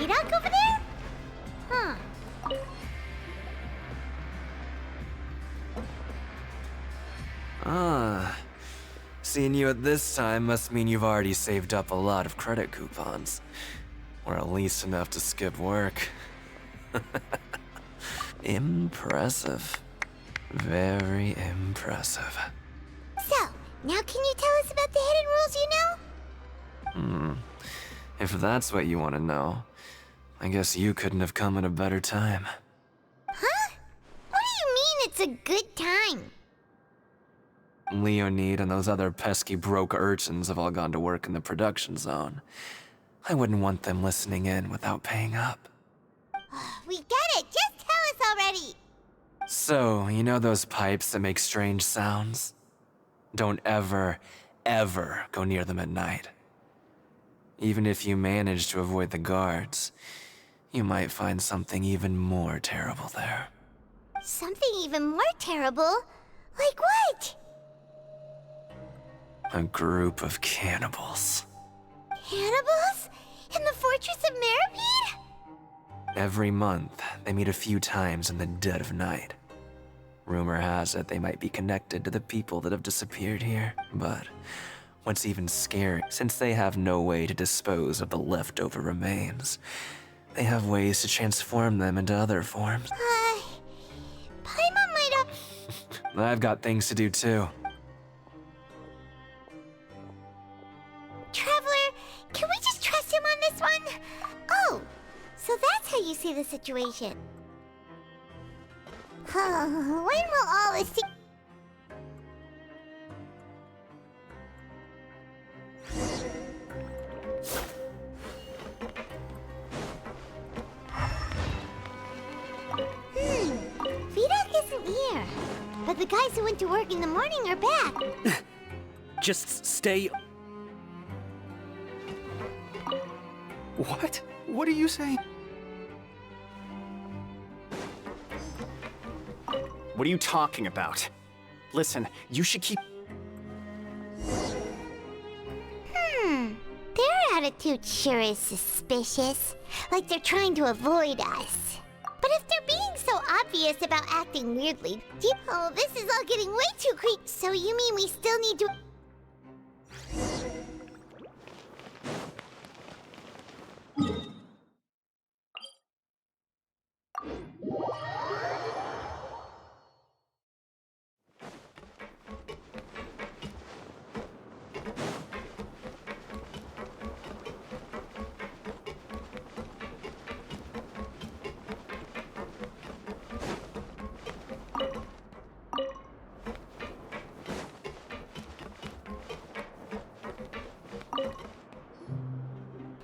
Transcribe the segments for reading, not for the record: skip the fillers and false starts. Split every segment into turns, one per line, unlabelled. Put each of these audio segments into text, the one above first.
Vidoc over there? Huh.
Ah. Seeing you at this time must mean you've already saved up a lot of credit coupons. Or at least enough to skip work. Impressive. Very impressive.
So, now can you tell us about the hidden rules you know?
If that's what you want to know, I guess you couldn't have come at a better time.
Huh? What do you mean it's a good time?
Leonid and those other pesky broke urchins have all gone to work in the production zone. I wouldn't want them listening in without paying up.
We get it! Just tell us already!
So, you know those pipes that make strange sounds? Don't ever, ever go near them at night. Even if you manage to avoid the guards, you might find something even more terrible there.
Something even more terrible? Like what?
A group of cannibals.
Cannibals? In the Fortress of Meripede?
Every month, they meet a few times in the dead of night. Rumor has it they might be connected to the people that have disappeared here, but what's even scary, since they have no way to dispose of the leftover remains, they have ways to transform them into other forms.
Paimon might have...
I've got things to do too.
Traveler, can we just trust him on this one? Oh, so that's how you see the situation. When will all this... Vidoc isn't here. But the guys who went to work in the morning are back.
Just stay...
What? What are you saying?
What are you talking about? Listen, you should keep...
Their attitude sure is suspicious. Like they're trying to avoid us. But if they're being so obvious about acting weirdly, oh, this is all getting way too creepy. So you mean we still need to...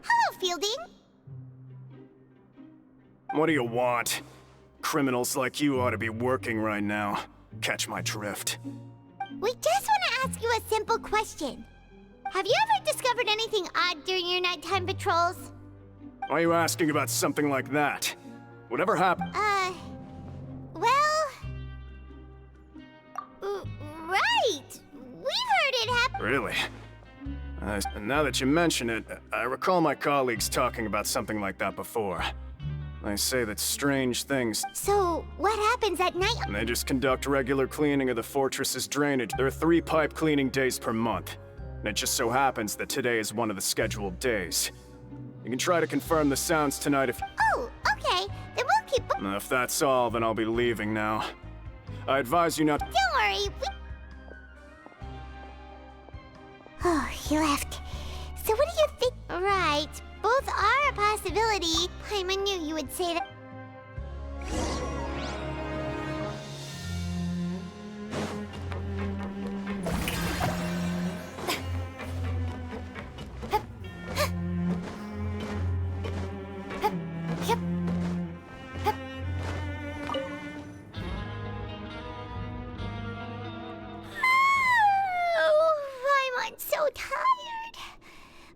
Hello, Fielding.
What do you want? Criminals like you ought to be working right now. Catch my drift.
We just want to ask you a simple question. Have you ever discovered anything odd during your nighttime patrols?
Why are you asking about something like that? Whatever happened?
Well... right! We've heard it happen.
Really? Now that you mention it, I recall my colleagues talking about something like that before. They say that strange things...
So, what happens at night?
And they just conduct regular cleaning of the fortress's drainage. There are 3 pipe cleaning days per month. And it just so happens that today is one of the scheduled days. You can try to confirm the sounds tonight if...
Oh, okay. Then we'll keep...
If that's all, then I'll be leaving now. I advise you not...
Don't worry, Oh, he left. So what do you think? Right. Both are a possibility. Paimon knew you would say that. I'm so tired.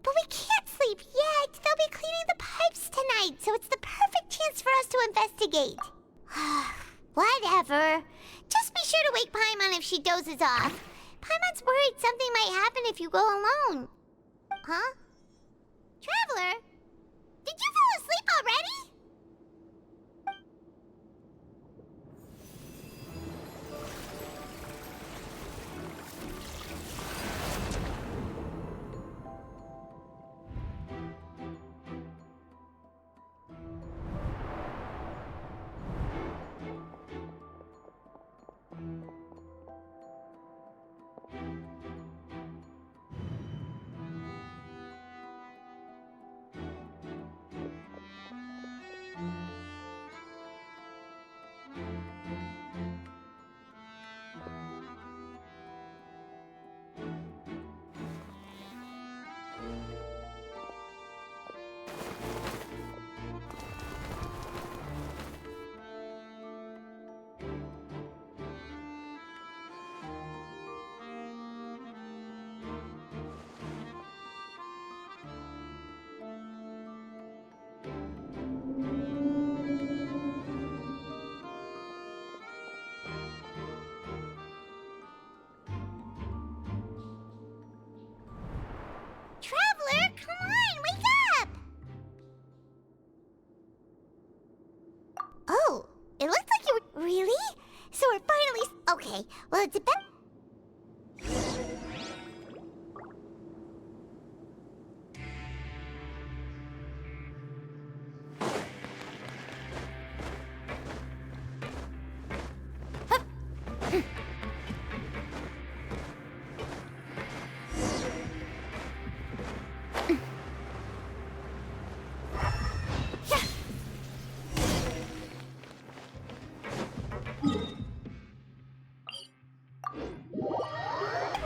But we can't sleep yet. They'll be cleaning the pipes tonight, so it's the perfect chance for us to investigate. Whatever. Just be sure to wake Paimon if she dozes off. Paimon's worried something might happen if you go alone. Huh? Traveler? Did you fall asleep? asleep already? Traveler, come on, wake up! Oh, it looks like you were... Really? So we're finally... Okay, well, it's about...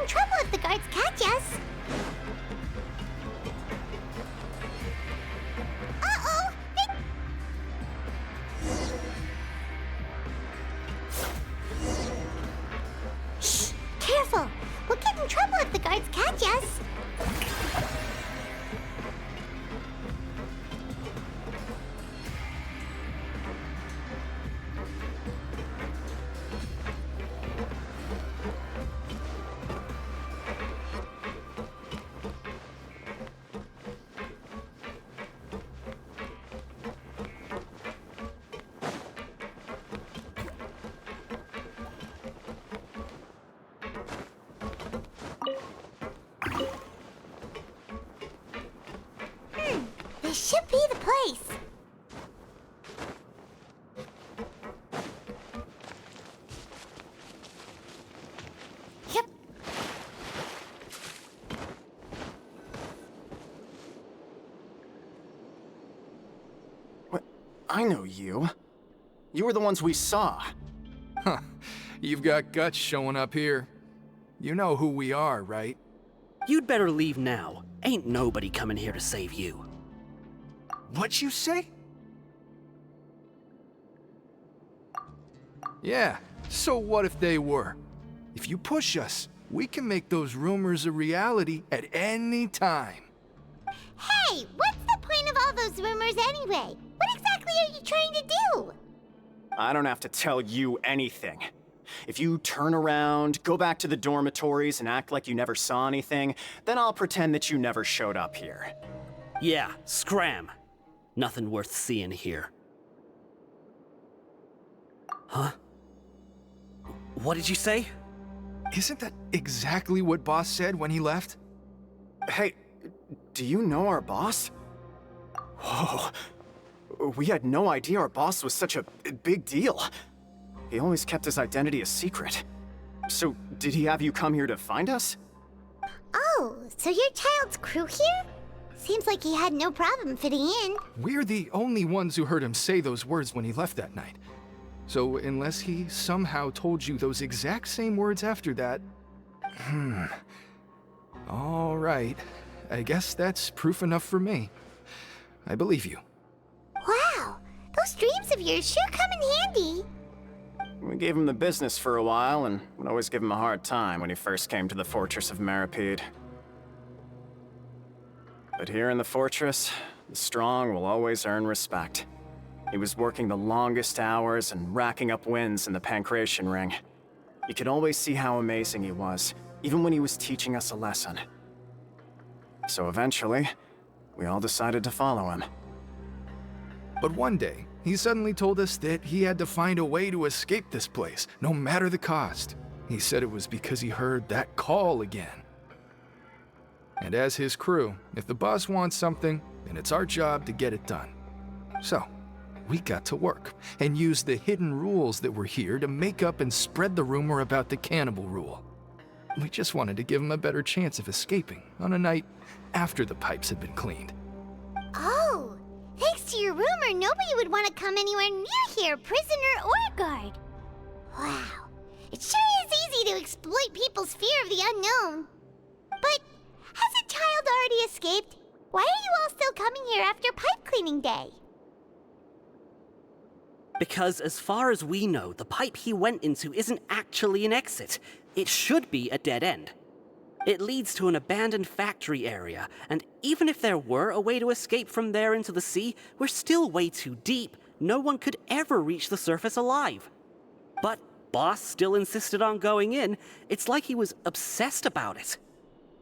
trouble if the guards catch us. Uh-oh! Shh! Careful! We'll get in trouble if the guards catch us. This should be the place. Yep.
What? I know you. You were the ones we saw.
Huh. You've got guts showing up here. You know who we are, right?
You'd better leave now. Ain't nobody coming here to save you.
What'd you say? Yeah, so what if they were? If you push us, we can make those rumors a reality at any time.
Hey, what's the point of all those rumors anyway? What exactly are you trying to do?
I don't have to tell you anything. If you turn around, go back to the dormitories and act like you never saw anything, then I'll pretend that you never showed up here.
Yeah, scram. Nothing worth seeing here. Huh? What did you say?
Isn't that exactly what Boss said when he left?
Hey, do you know our boss? Whoa. We had no idea our boss was such a big deal. He always kept his identity a secret. So, did he have you come here to find us?
Oh, so you're Child's crew here? Seems like he had no problem fitting in.
We're the only ones who heard him say those words when he left that night. So unless he somehow told you those exact same words after that... All right. I guess that's proof enough for me. I believe you.
Wow, those dreams of yours sure come in handy.
We gave him the business for a while and would always give him a hard time when he first came to the Fortress of Maripede. But here in the fortress, the strong will always earn respect. He was working the longest hours and racking up wins in the Pancration Ring. You could always see how amazing he was, even when he was teaching us a lesson. So eventually, we all decided to follow him.
But one day, he suddenly told us that he had to find a way to escape this place, no matter the cost. He said it was because he heard that call again. And as his crew, if the boss wants something, then it's our job to get it done. So, we got to work and used the hidden rules that were here to make up and spread the rumor about the cannibal rule. We just wanted to give him a better chance of escaping on a night after the pipes had been cleaned.
Oh, thanks to your rumor, nobody would want to come anywhere near here, prisoner or guard. Wow, it sure is easy to exploit people's fear of the unknown. But has a child already escaped? Why are you all still coming here after pipe cleaning day?
Because as far as we know, the pipe he went into isn't actually an exit. It should be a dead end. It leads to an abandoned factory area, and even if there were a way to escape from there into the sea, we're still way too deep. No one could ever reach the surface alive. But Boss still insisted on going in. It's like he was obsessed about it.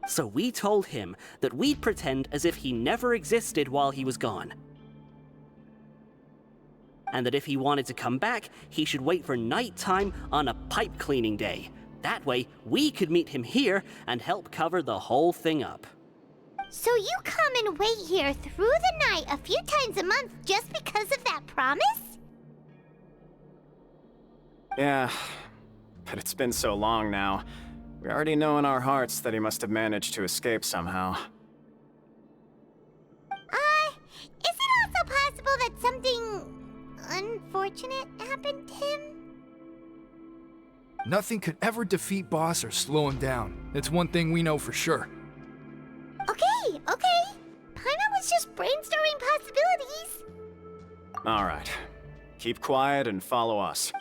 So we told him that we'd pretend as if he never existed while he was gone. And that if he wanted to come back, he should wait for nighttime on a pipe cleaning day. That way, we could meet him here and help cover the whole thing up.
So you come and wait here through the night a few times a month just because of that promise?
Yeah, but it's been so long now. We already know in our hearts that he must have managed to escape somehow.
Is it also possible that something unfortunate happened to him?
Nothing could ever defeat Boss or slow him down. It's one thing we know for sure.
Okay. Paimon was just brainstorming possibilities.
All right. Keep quiet and follow us.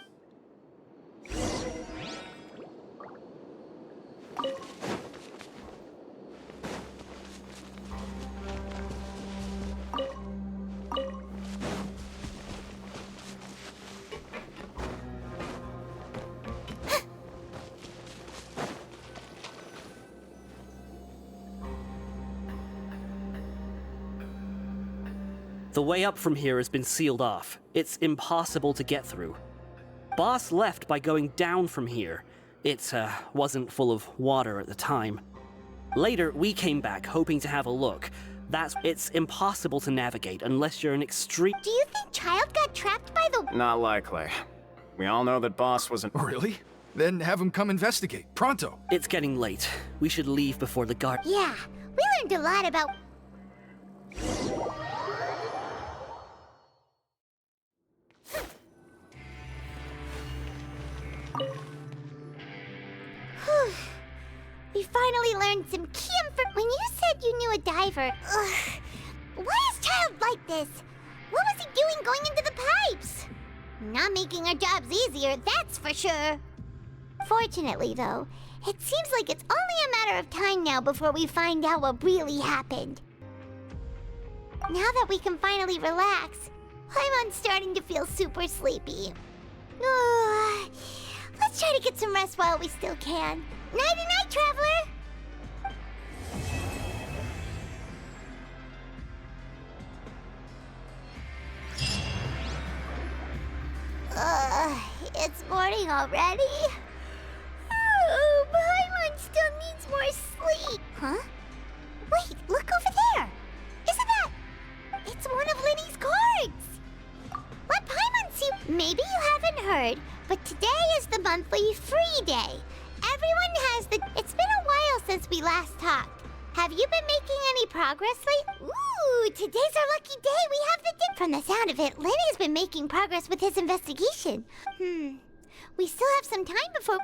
The way up from here has been sealed off. It's impossible to get through. Boss left by going down from here. It wasn't full of water at the time. Later, we came back hoping to have a look. It's impossible to navigate unless you're an extreme...
Do you think Child got trapped by the...
Not likely. We all know that Boss wasn't...
Really? Then have him come investigate, pronto.
It's getting late. We should leave before the guard...
Yeah, we learned a lot about... We finally learned some key info. When you said you knew a diver, why is Child like this? What was he doing going into the pipes? Not making our jobs easier, that's for sure. Fortunately, though, it seems like it's only a matter of time now before we find out what really happened. Now that we can finally relax, I'm starting to feel super sleepy. Let's try to get some rest while we still can. Nighty-night, traveler! It's morning already? Oh, Paimon still needs more sleep. Huh? Wait, look over there! Isn't that... It's one of Linny's cards! Let Paimon see... Maybe you haven't heard, but today is the monthly free day. Everyone has the... It's been a while since we last talked. Have you been making any progress lately? Ooh, today's our lucky day. We have the dip. From the sound of it, Lenny's been making progress with his investigation. We still have some time before...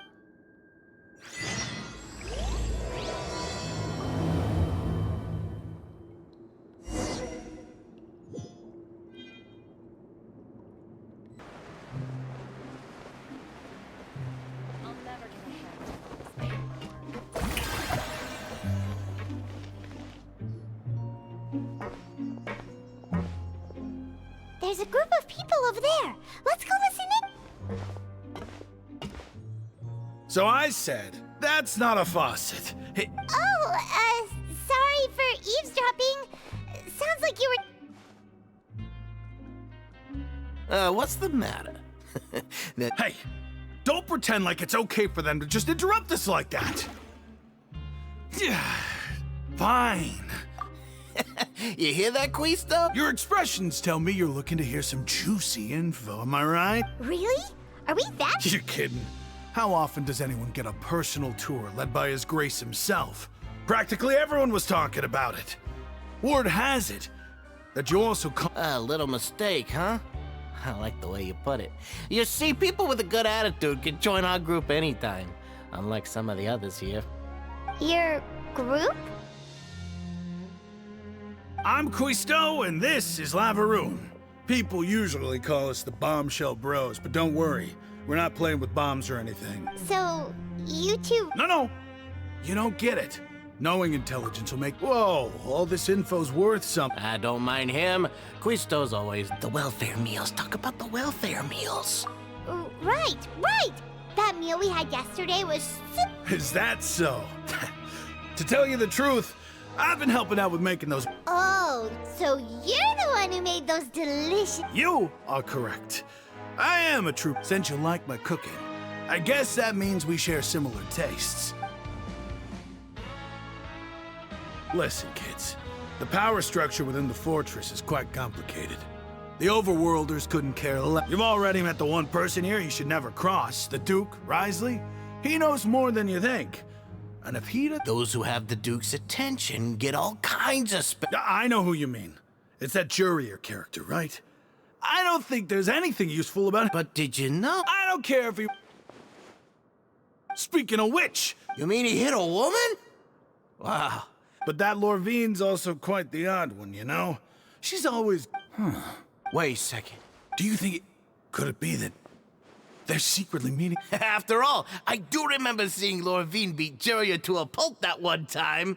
There's a group of people over there. Let's go listen in.
So I said, that's not a faucet. Hey,
Sorry for eavesdropping. Sounds like you were...
What's the matter?
Hey, don't pretend like it's okay for them to just interrupt us like that. Fine.
You hear that, Quisto?
Your expressions tell me you're looking to hear some juicy info, am I right?
Really? Are we that?
You're kidding. How often does anyone get a personal tour led by His Grace himself? Practically everyone was talking about it. Word has it that you also come.
A little mistake, huh? I like the way you put it. You see, people with a good attitude can join our group anytime, unlike some of the others here.
Your group?
I'm Quisto, and this is Lavaroon. People usually call us the Bombshell Bros, but don't worry. We're not playing with bombs or anything.
So, you two...
No. You don't get it. Knowing intelligence will make... Whoa, all this info's worth something.
I don't mind him. Quisto's always the welfare meals. Talk about the welfare meals.
Right. That meal we had yesterday was
Is that so? To tell you the truth, I've been helping out with making those...
Oh, so you're the one who made those delicious...
You are correct. I am a true... Since you like my cooking, I guess that means we share similar tastes. Listen, kids. The power structure within the fortress is quite complicated. The overworlders couldn't care less. You've already met the one person here you should never cross, the Duke, Risley. He knows more than you think. And if he'd...
Those who have the Duke's attention get all kinds of
I know who you mean. It's that Jurier character, right? I don't think there's anything useful about it.
But did you know?
I don't care if he... Speaking of which...
You mean he hit a woman? Wow.
But that Lorvine's also quite the odd one, you know? She's always...
Wait a second.
Do you think it... Could it be that they're secretly meeting?
After all, I do remember seeing Lorvine beat Juria to a pulp that one time.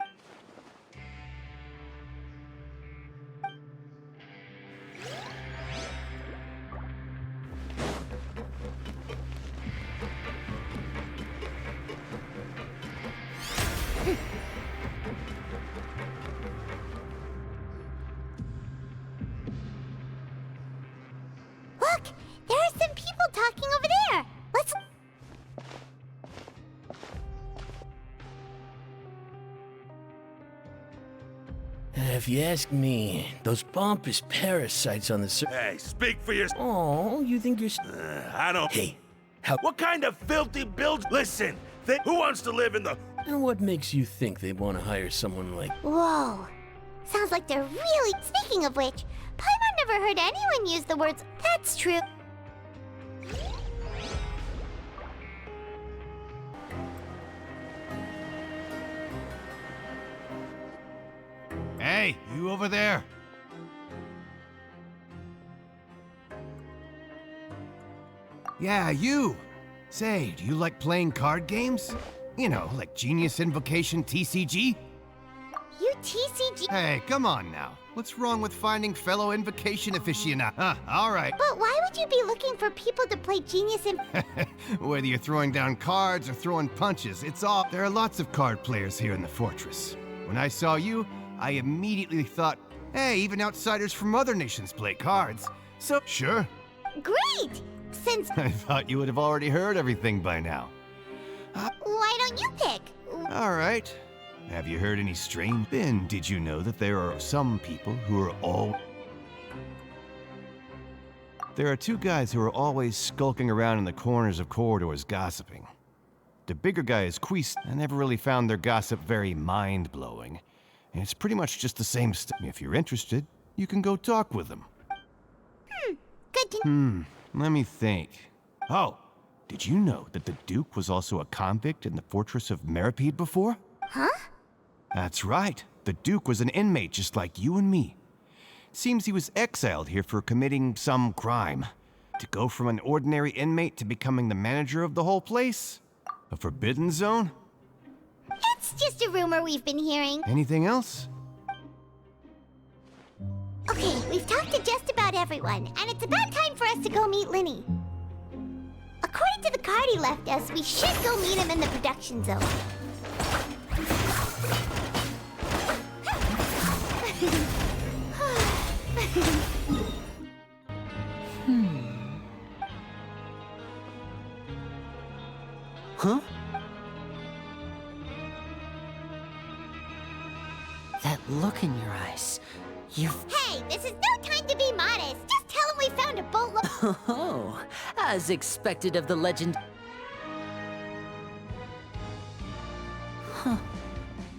Look! There are some people talking over there! Let's...
If you ask me, those pompous parasites on the
Hey, speak for yourself.
Oh, you think you're...
I don't...
Hey, how...
What kind of filthy build... Listen, who wants to live in the...
And what makes you think they want to hire someone like...
Whoa. Sounds like they're really... Speaking of which, Paimon never heard anyone use the words, "That's true."
Hey, you over there. Yeah, you. Say, do you like playing card games? You know, like Genius Invocation TCG?
You TCG...
Hey, come on now. What's wrong with finding fellow Invocation aficionados? Huh, all right.
But why would you be looking for people to play Genius in...
Whether you're throwing down cards or throwing punches, it's all... There are lots of card players here in the fortress. When I saw you, I immediately thought, hey, even outsiders from other nations play cards. So, sure.
Great! Since...
I thought you would have already heard everything by now.
Why don't you pick?
All right. Have you heard any strange? Then, did you know that there are some people who are all... There are two guys who are always skulking around in the corners of corridors gossiping. The bigger guy is Quist. I never really found their gossip very mind-blowing. And it's pretty much just the same stuff. If you're interested, you can go talk with them.
Good to...
Let me think. Oh, did you know that the Duke was also a convict in the fortress of Meripede before?
Huh?
That's right. The Duke was an inmate just like you and me. Seems he was exiled here for committing some crime. To go from an ordinary inmate to becoming the manager of the whole place? A forbidden zone?
It's just a rumor we've been hearing.
Anything else?
Okay, we've talked to just about everyone, and it's about time for us to go meet Linny. According to the card he left us, we should go meet him in the production zone.
look in your eyes. You've...
Hey, this is no time to be modest. Just tell him we found a boatload.
Oh, as expected of the legend... Huh.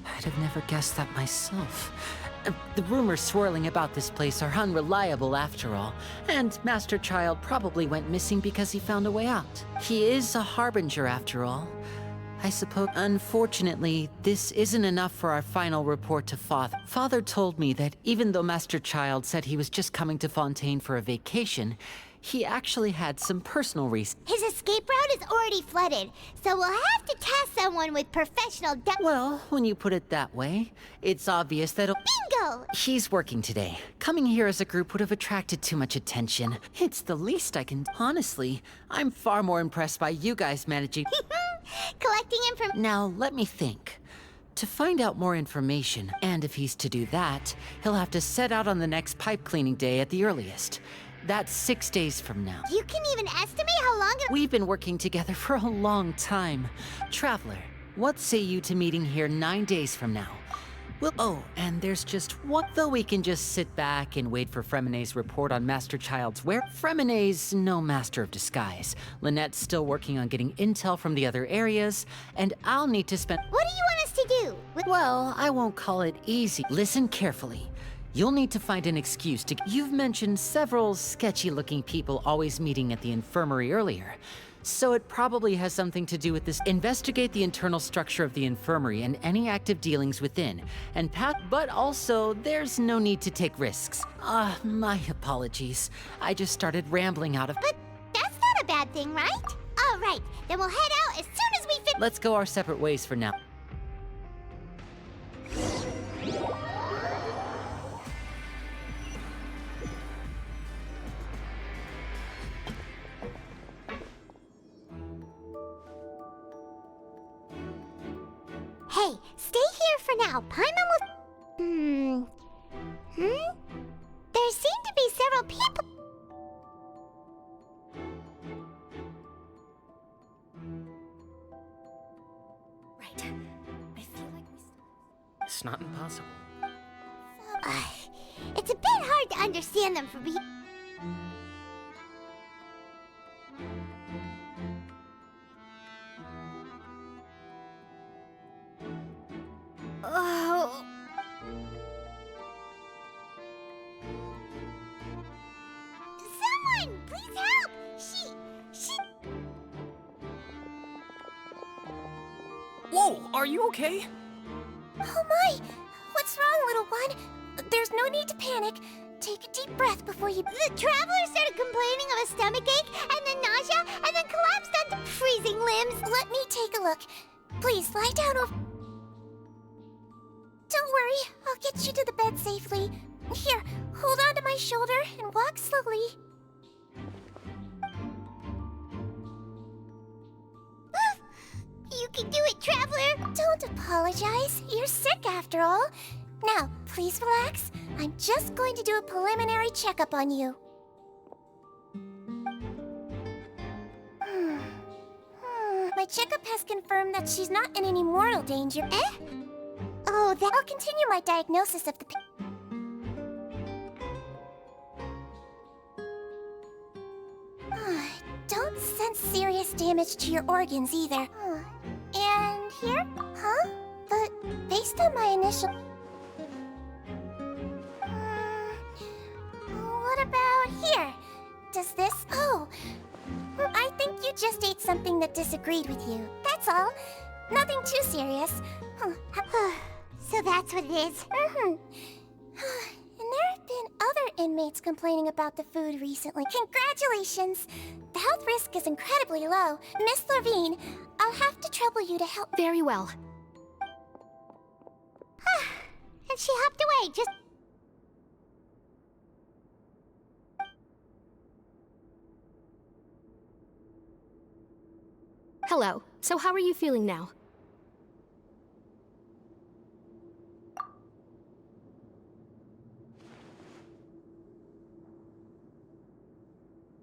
I'd have never guessed that myself. The rumors swirling about this place are unreliable after all, and Master Child probably went missing because he found a way out. He is a harbinger after all. I suppose, unfortunately, this isn't enough for our final report to Father. Father told me that even though Master Child said he was just coming to Fontaine for a vacation, he actually had some personal reasons.
His escape route is already flooded, so we'll have to task someone with professional
Well, when you put it that way, it's obvious that...
Bingo!
He's working today. Coming here as a group would have attracted too much attention. It's the least I can... Honestly, I'm far more impressed by you guys managing...
Collecting information.
Now, let me think. To find out more information, and if he's to do that, he'll have to set out on the next pipe cleaning day at the earliest. That's 6 days from now.
You can even estimate how long it...
We've been working together for a long time. Traveler, what say you to meeting here 9 days from now? Well, oh, and there's just one... Though we can just sit back and wait for Fremonet's report on Master Child's where... Fremonet's no master of disguise. Lynette's still working on getting intel from the other areas, and I'll need to spend...
What do you want us to do?
Well, I won't call it easy. Listen carefully. You'll need to find an excuse to... You've mentioned several sketchy-looking people always meeting at the infirmary earlier. So it probably has something to do with this. Investigate the internal structure of the infirmary and any active dealings within. And but also, there's no need to take risks. My apologies. I just started rambling out of...
But that's not a bad thing, right? All right, then we'll head out as soon as we fit...
Let's go our separate ways for now.
Hey, stay here for now. Paimon will... There seem to be several people...
Right. I feel like
It's not impossible.
It's a bit hard to understand them from being... Oh... Someone! Please help! She...
Whoa! Are you okay?
Oh my! What's wrong, little one? There's no need to panic. Take a deep breath before you...
The traveler started complaining of a stomachache, and then nausea, and then collapsed onto freezing limbs.
Let me take a look. Please, lie down over... Don't worry, I'll get you to the bed safely. Here, hold on to my shoulder and walk slowly.
You can do it, traveler!
Don't apologize. You're sick after all. Now, please relax. I'm just going to do a preliminary checkup on you. My checkup has confirmed that she's not in any mortal danger. Oh, then I'll continue my diagnosis of the... Don't sense serious damage to your organs either. And here? Huh? But based on my initial... What about here? Does this... Oh, I think you just ate something that disagreed with you. That's all. Nothing too serious.
So that's what it is.
And there have been other inmates complaining about the food recently. Congratulations! The health risk is incredibly low. Miss Levine, I'll have to trouble you to help.
Very well.
And she hopped away, just...
Hello. So how are you feeling now?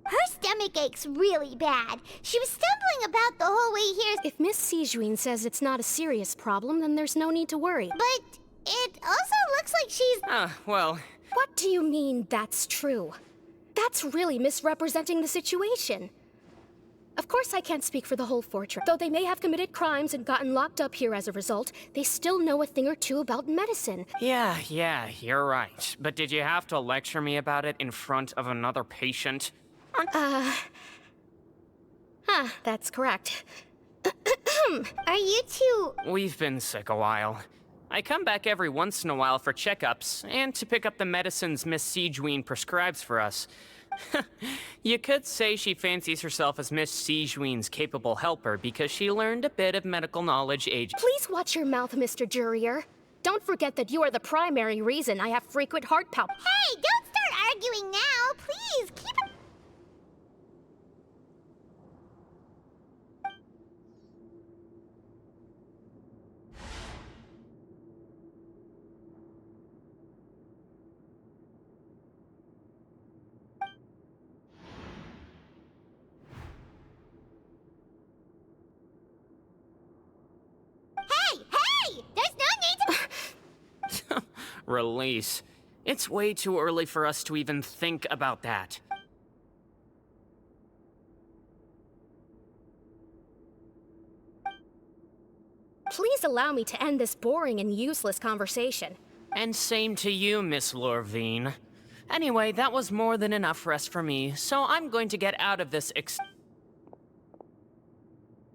Her stomach aches really bad. She was stumbling about the whole way here.
If Miss Sejuin says it's not a serious problem, then there's no need to worry.
But It also looks like she's...
Well...
What do you mean that's true? That's really misrepresenting the situation. Of course I can't speak for the whole fortress. Though they may have committed crimes and gotten locked up here as a result, they still know a thing or two about medicine.
Yeah, you're right. But did you have to lecture me about it in front of another patient?
That's correct.
Are you two...
We've been sick a while. I come back every once in a while for checkups, and to pick up the medicines Miss Siegewein prescribes for us. You could say she fancies herself as Miss Siegewein's capable helper because she learned a bit of medical knowledge age.
Please watch your mouth, Mr. Jurrier. Don't forget that you are the primary reason I have frequent heart palp-
Hey, don't start arguing now! Please, keep it... Hey! There's no need to...
Release. It's way too early for us to even think about that.
Please allow me to end this boring and useless conversation.
And same to you, Miss Lorvine. Anyway, that was more than enough rest for me, so I'm going to get out of this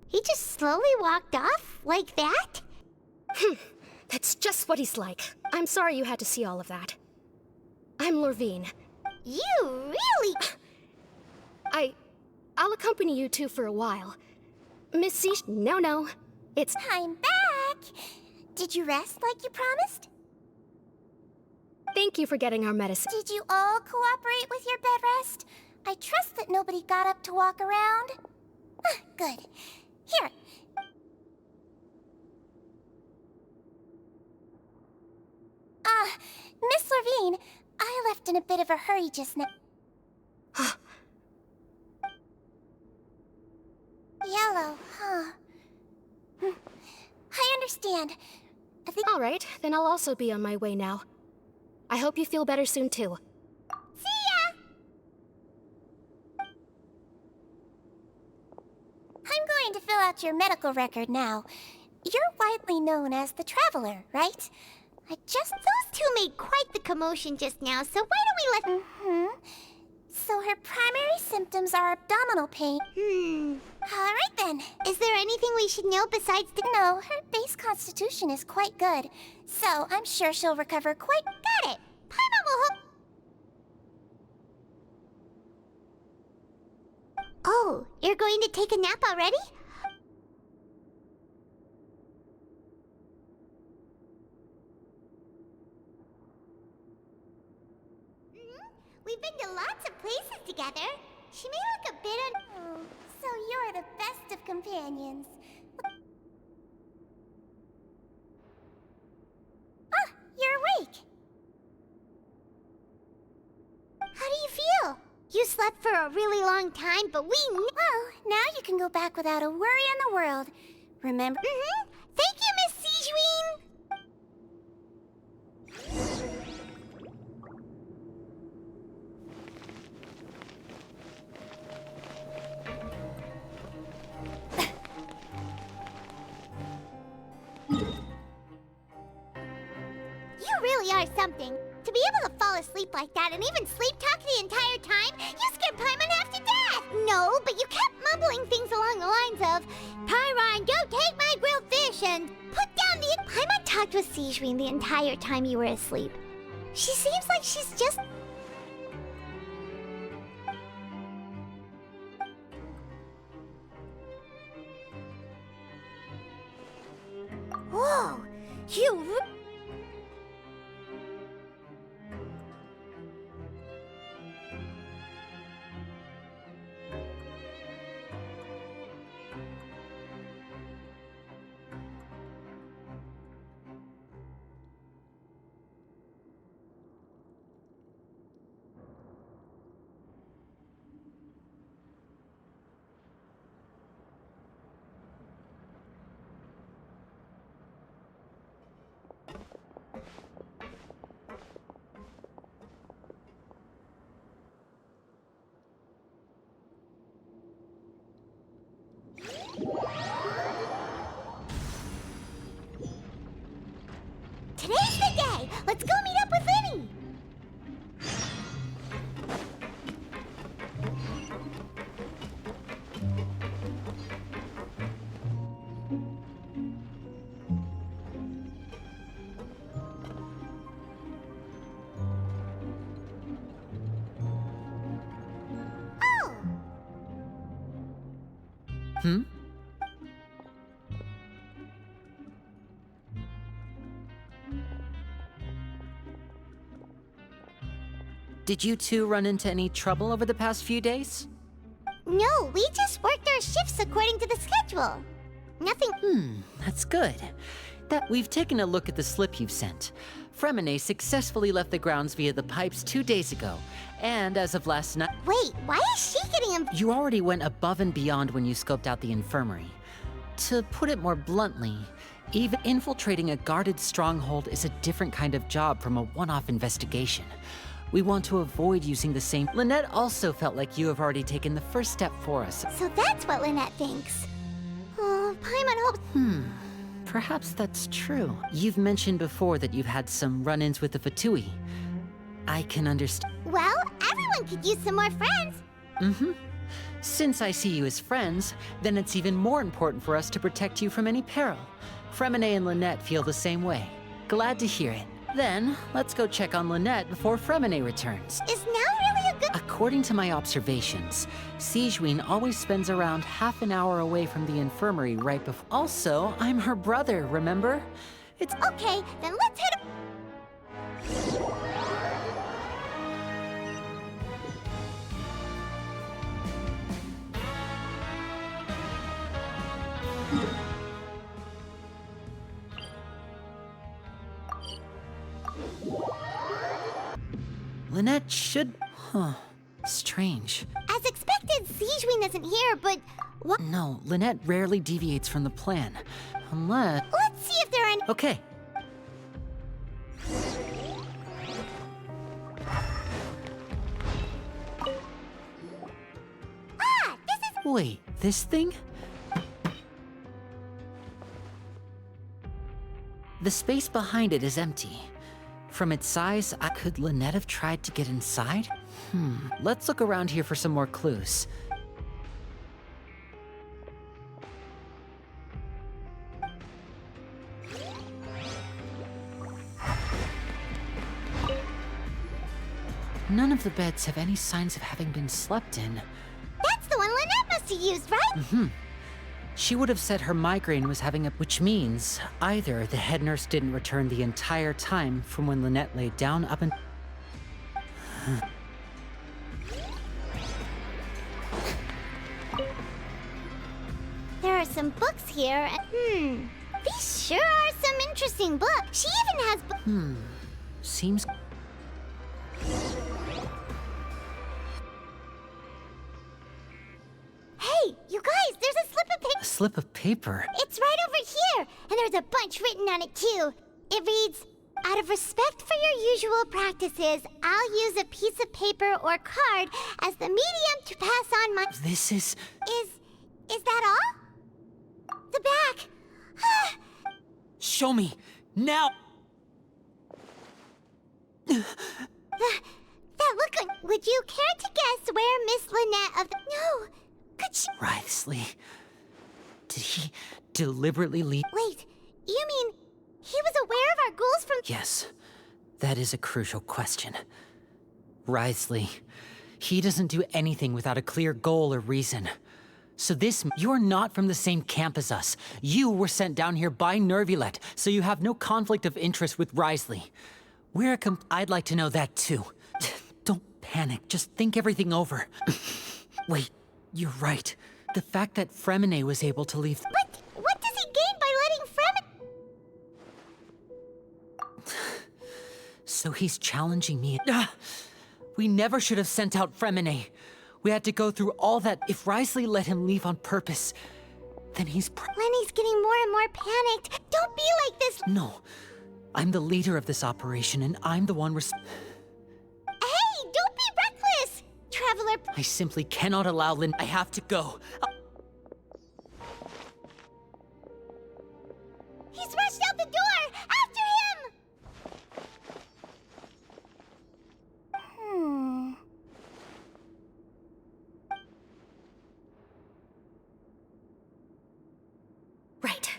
He just slowly walked off? Like that?
That's just what he's like. I'm sorry you had to see all of that. I'm Lorvine.
You really...
I'll accompany you two for a while. Miss Siege... No. It's...
I'm back! Did you rest like you promised?
Thank you for getting our medicine.
Did you all cooperate with your bed rest? I trust that nobody got up to walk around. Good. Here. Miss Lorvine, I left in a bit of a hurry just now. Yellow, huh? I understand. I think...
All right, then I'll also be on my way now. I hope you feel better soon, too.
See ya!
I'm going to fill out your medical record now. You're widely known as the Traveler, right?
Those two made quite the commotion just now, so why don't we let...
So her primary symptoms are abdominal pain. Alright then.
Is there anything we should know besides the...
No, her base constitution is quite good. So I'm sure she'll recover quite...
Got it! Paimon will hook... Oh, you're going to take a nap already? We've been to lots of places together. She may look a bit
Oh, so you're the best of companions. You're awake.
How do you feel? You slept for a really long time, but
Well, now you can go back without a worry in the world. Remember?
Thank you, Miss Siegewein! You really are something. To be able to fall asleep like that and even sleep talk the entire time, you scared Paimon half to death! No, but you kept mumbling things along the lines of, Pyron, don't take my grilled fish, and put down the... Paimon talked with Siegewein the entire time you were asleep. She seems like she's just... Whoa! You... Today's the day! Let's go meet up with Linny! Oh!
Hmm? Did you two run into any trouble over the past few days?
No, we just worked our shifts according to the schedule. Nothing.
That's good. We've taken a look at the slip you've sent. Fremine successfully left the grounds via the pipes 2 days ago, and as of last night—
Wait, why is she getting him?
You already went above and beyond when you scoped out the infirmary. To put it more bluntly, even infiltrating a guarded stronghold is a different kind of job from a one-off investigation. We want to avoid using the same— Lynette also felt like you have already taken the first step for us.
So that's what Lynette thinks. Oh, Paimon hopes—
Perhaps that's true. You've mentioned before that you've had some run-ins with the Fatui. I can understand.
Well, everyone could use some more friends.
Since I see you as friends, then it's even more important for us to protect you from any peril. Fremine and Lynette feel the same way. Glad to hear it. Then, let's go check on Lynette before Fremine returns.
Is now really a good—
According to my observations, Sigewinne always spends around half an hour away from the infirmary right before— Also, I'm her brother, remember? It's—
Okay, then let's head—
Lynette should— Strange.
As expected, Sigewinne isn't here, but what—
No, Lynette rarely deviates from the plan. Unless—
Let's see if there are any—
Okay.
This is—
Wait, this thing? The space behind it is empty. From its size, could Lynette have tried to get inside? Let's look around here for some more clues. None of the beds have any signs of having been slept in.
That's the one Lynette must have used, right?
She would have said her migraine was having a— Which means either the head nurse didn't return the entire time from when Lynette laid down up and—
There are some books here. These sure are some interesting books. She even has—
Seems—
Hey, you guys, there's a slip of paper.
A slip of paper?
It's right over here, and there's a bunch written on it too. It reads, "Out of respect for your usual practices, I'll use a piece of paper or card as the medium to pass on my—"
This is—
Is that all? The back.
Show me! Now!
That look on— Would you care to guess where Miss Lynette of the— No! Could she—
Wriothesley. Did he deliberately leave—
Wait, you mean he was aware of our goals from—
Yes, that is a crucial question. Wriothesley, he doesn't do anything without a clear goal or reason. So you're not from the same camp as us. You were sent down here by Nervulet, so you have no conflict of interest with Wriothesley. I'd like to know that too. Don't panic, just think everything over. Wait, you're right. The fact that Fremine was able to leave—
But what does he gain by letting Fremine—
So he's challenging me. We never should have sent out Fremine. We had to go through all that. If Wriothesley let him leave on purpose, then he's—
Lenny's getting more and more panicked. Don't be like this.
No. I'm the leader of this operation, and I'm the one
Hey, don't be reckless! Traveler...
I simply cannot allow Lin... I have to go.
He's rushed out the door! After him!
Right.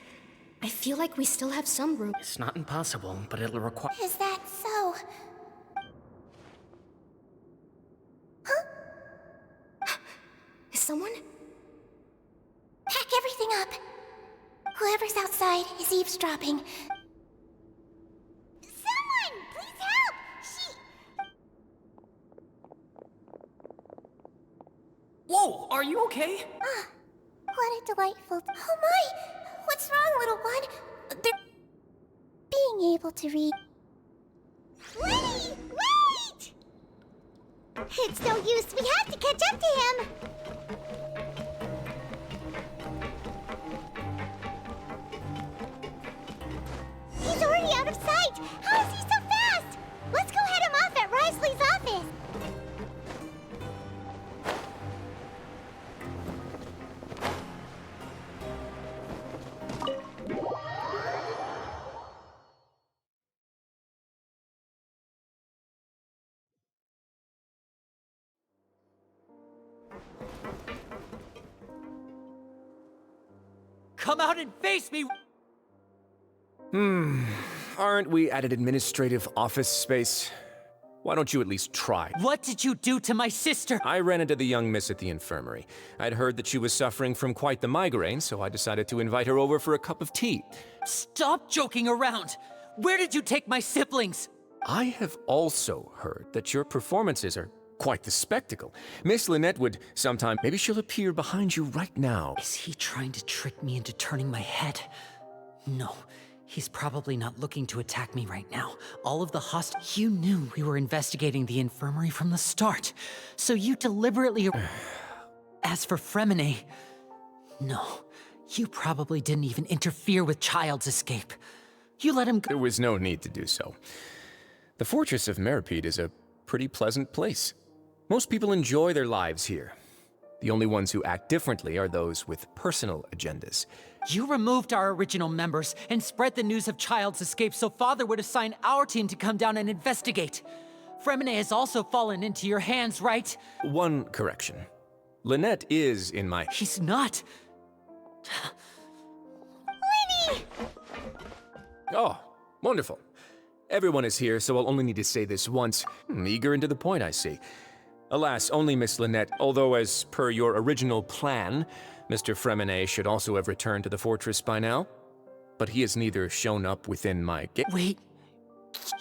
I feel like we still have some room.
It's not impossible, but it'll require...
Is that so? Huh?
Is someone?
Pack everything up. Whoever's outside is eavesdropping.
Someone! Please help!
Whoa, are you okay?
What a delightful... Oh my! What's wrong, little one? They're... Being able to read...
Lenny! Wait! It's no use. We have to catch up to him. He's already out of sight. How is he so fast? Let's go head him off at Risley's office.
Come out and face me!
Aren't we at an administrative office space? Why don't you at least try?
What did you do to my sister?
I ran into the young miss at the infirmary. I'd heard that she was suffering from quite the migraine, so I decided to invite her over for a cup of tea.
Stop joking around! Where did you take my siblings?
I have also heard that your performances are quite the spectacle. Miss Lynette would sometime... Maybe she'll appear behind you right now.
Is he trying to trick me into turning my head? No, he's probably not looking to attack me right now. All of the You knew we were investigating the infirmary from the start, so you deliberately... As for Fremine... No, you probably didn't even interfere with Child's escape. You let him go...
There was no need to do so. The Fortress of Meripede is a pretty pleasant place. Most people enjoy their lives here. The only ones who act differently are those with personal agendas.
You removed our original members and spread the news of Child's escape so Father would assign our team to come down and investigate. Fremine has also fallen into your hands, right?
One correction. Lynette is in my...
He's not.
Lenny!
Oh, wonderful. Everyone is here, so I'll only need to say this once. Eager and to the point, I see. Alas, only Miss Lynette, although as per your original plan, Mr. Fremine should also have returned to the fortress by now. But he has neither shown up within my gate...
Wait,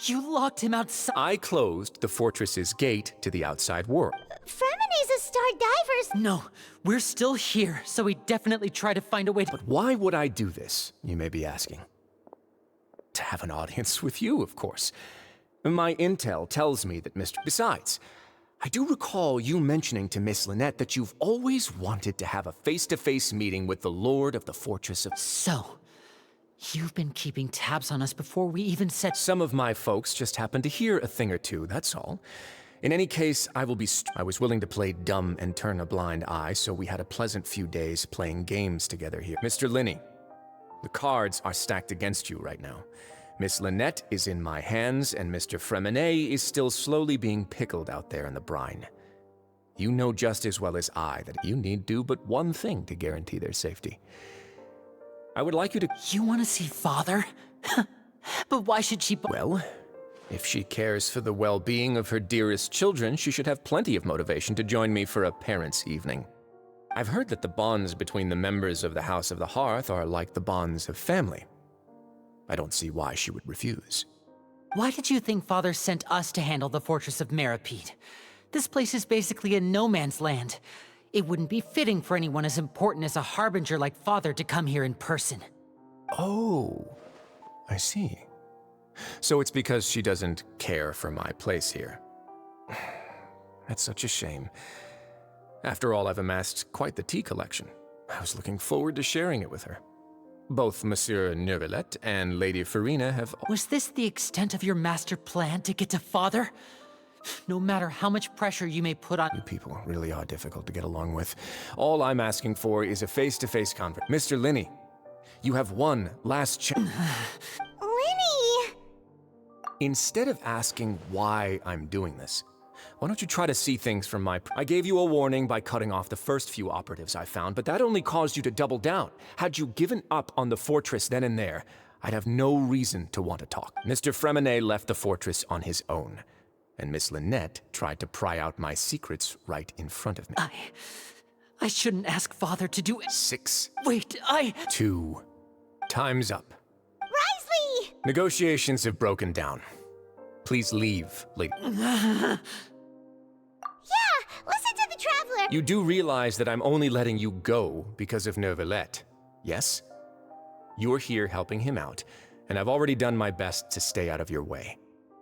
you locked him outside...
I closed the fortress's gate to the outside world.
Fremine's a star diver's...
No, we're still here, so we definitely try to find a way to...
But why would I do this, you may be asking? To have an audience with you, of course. My intel tells me that Mr... Besides, I do recall you mentioning to Miss Lynette that you've always wanted to have a face-to-face meeting with the Lord of the Fortress of...
So, you've been keeping tabs on us before we even said...
Some of my folks just happened to hear a thing or two, that's all. In any case, I was willing to play dumb and turn a blind eye, so we had a pleasant few days playing games together here. Mr. Linney, the cards are stacked against you right now. Miss Lynette is in my hands, and Mr. Fremine is still slowly being pickled out there in the brine. You know just as well as I that you need do but one thing to guarantee their safety. I would like you to...
You want to see Father? But why should she...
Well, if she cares for the well-being of her dearest children, she should have plenty of motivation to join me for a parents' evening. I've heard that the bonds between the members of the House of the Hearth are like the bonds of family. I don't see why she would refuse.
Why did you think Father sent us to handle the Fortress of Meripede? This place is basically a no-man's land. It wouldn't be fitting for anyone as important as a harbinger like Father to come here in person.
Oh, I see. So it's because she doesn't care for my place here. That's such a shame. After all, I've amassed quite the tea collection. I was looking forward to sharing it with her. Both Monsieur Neuvillette and Lady Farina have...
Was this the extent of your master plan to get to Father? No matter how much pressure you may put on...
You people really are difficult to get along with. All I'm asking for is a face-to-face conversation. Mr. Linney, you have one last chance.
Linny!
Instead of asking why I'm doing this, why don't you try to see things from my... I gave you a warning by cutting off the first few operatives I found, but that only caused you to double down. Had you given up on the fortress then and there, I'd have no reason to want to talk. Mr. Fremenet left the fortress on his own, and Miss Lynette tried to pry out my secrets right in front of me.
I shouldn't ask Father to do...
6.
Wait,
2. Time's up.
Risley!
Negotiations have broken down. Please leave, lady.
Yeah, listen to the Traveler!
You do realize that I'm only letting you go because of Neuvillette, yes? You're here helping him out, and I've already done my best to stay out of your way.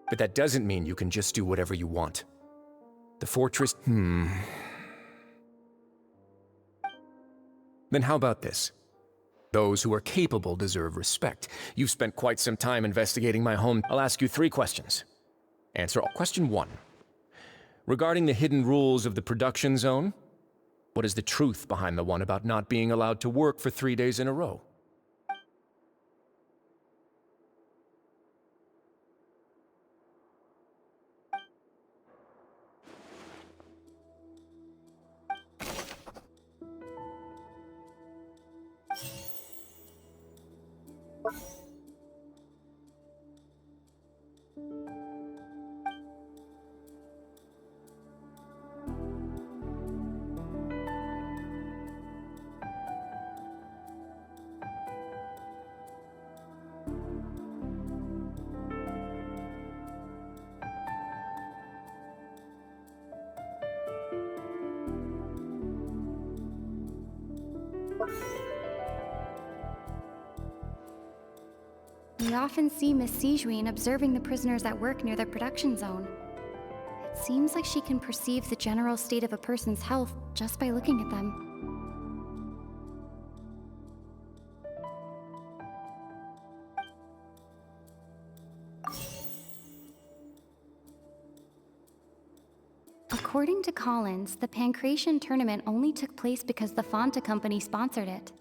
But that doesn't mean you can just do whatever you want. The fortress... Then how about this? Those who are capable deserve respect. You've spent quite some time investigating my home. I'll ask you 3 questions. Answer all. Question 1. Regarding the hidden rules of the production zone, what is the truth behind the one about not being allowed to work for 3 days in a row?
We often see Miss Sijuin observing the prisoners at work near the production zone. It seems like she can perceive the general state of a person's health just by looking at them. According to Collins, the Pancration tournament only took place because the Fanta company sponsored it.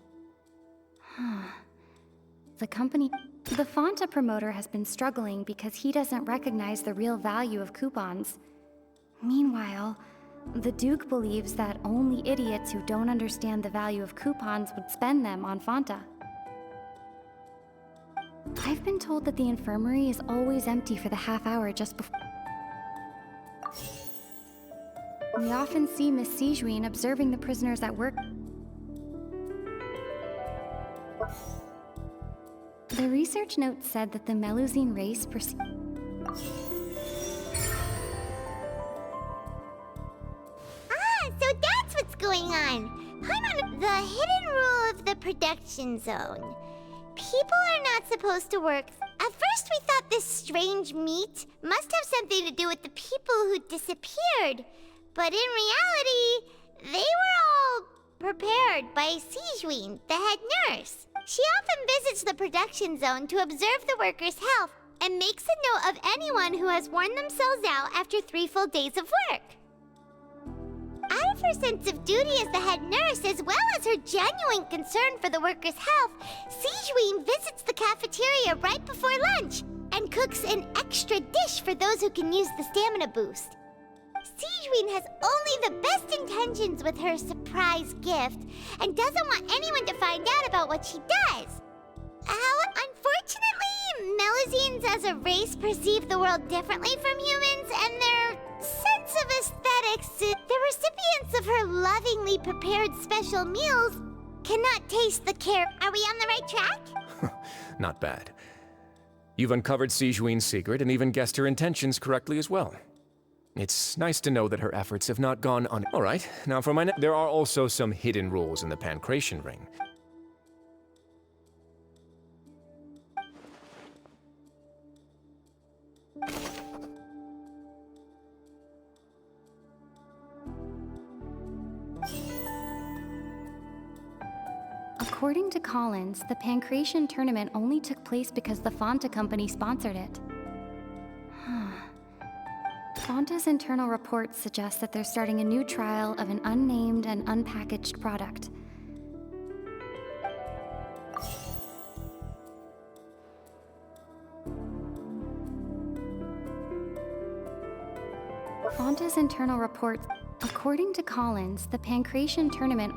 The Fanta promoter has been struggling because he doesn't recognize the real value of coupons. Meanwhile, the Duke believes that only idiots who don't understand the value of coupons would spend them on Fanta. I've been told that the infirmary is always empty for the half hour just before. We often see Miss Sijuin observing the prisoners at work. The research note said that the Melusine race
So that's what's going on. Paimon, the hidden rule of the production zone. People are not supposed to work. At first we thought this strange meat must have something to do with the people who disappeared. But in reality, they were all prepared by Sijuin, the head nurse. She often visits the production zone to observe the workers' health and makes a note of anyone who has worn themselves out after 3 full days of work. Out of her sense of duty as the head nurse, as well as her genuine concern for the workers' health, Sijuin visits the cafeteria right before lunch and cooks an extra dish for those who can use the stamina boost. Sijuin has only the best intentions with her surprise gift and doesn't want anyone to find out about what she does. Unfortunately, Melusines as a race perceive the world differently from humans, and their sense of aesthetics, the recipients of her lovingly prepared special meals cannot taste the care. Are we on the right track?
Not bad. You've uncovered Sijuin's secret and even guessed her intentions correctly as well. It's nice to know that her efforts have not gone un- All right, now for my there are also some hidden rules in the Pancration ring.
According to Collins, the Pancration tournament only took place because the Fanta company sponsored it. Fanta's internal reports suggest that they're starting a new trial of an unnamed and unpackaged product. Fanta's internal reports. According to Collins, the Pancration tournament.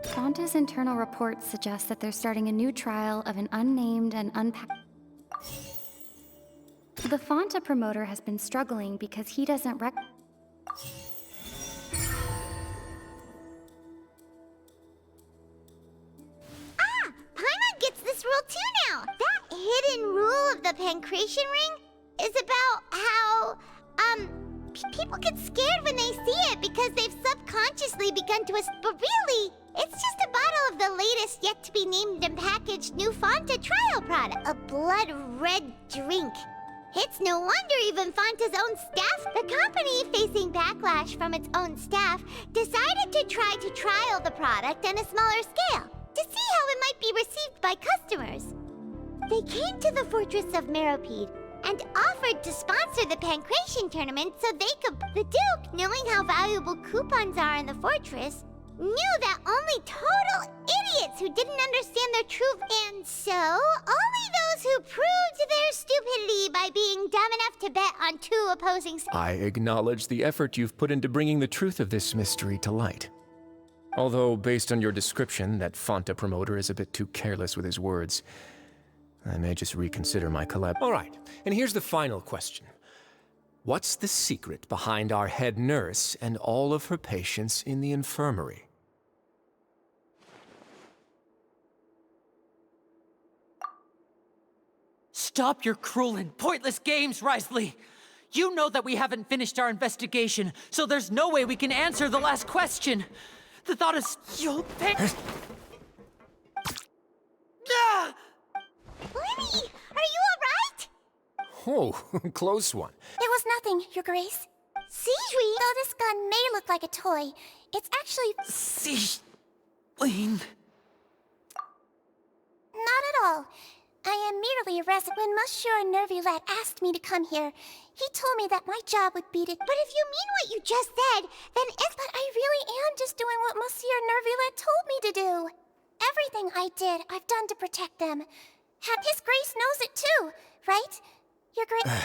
Fanta's internal reports suggest that they're starting a new trial of an unnamed and unpackaged. The Fanta promoter has been struggling because he doesn't
Paimon gets this rule too now! That hidden rule of the Pancration ring is about how, people get scared when they see it because they've subconsciously begun to but really, it's just a bottle of the latest yet-to-be-named and packaged new Fanta trial product. A blood-red drink. It's no wonder even Fanta's own staff, the company facing backlash from its own staff, decided to try to trial the product on a smaller scale, to see how it might be received by customers. They came to the fortress of Meropide and offered to sponsor the Pancration tournament so they could... The Duke, knowing how valuable coupons are in the fortress, knew that only total idiots who didn't understand their truth, and so only those who proved their stupidity by being dumb enough to bet on two opposing sides.
I acknowledge the effort you've put into bringing the truth of this mystery to light. Although, based on your description, that Fanta promoter is a bit too careless with his words. I may just reconsider my collab. All right, and here's the final question. What's the secret behind our head nurse and all of her patients in the infirmary?
Stop your cruel and pointless games, Risley! You know that we haven't finished our investigation, so there's no way we can answer the last question. The thought is you'll pay. Ah!
Lenny, are you alright?
Oh, close one.
It was nothing, Your Grace.
Seaweed?
Though this gun may look like a toy, it's actually...
Seaweed.
Not at all. I am merely a resident. When Monsieur Nervulet asked me to come here, he told me that my job would be to...
But if you mean what you just said, then if...
But I really am just doing what Monsieur Nervulet told me to do. Everything I did, I've done to protect them. His Grace knows it too, right? Your Grace...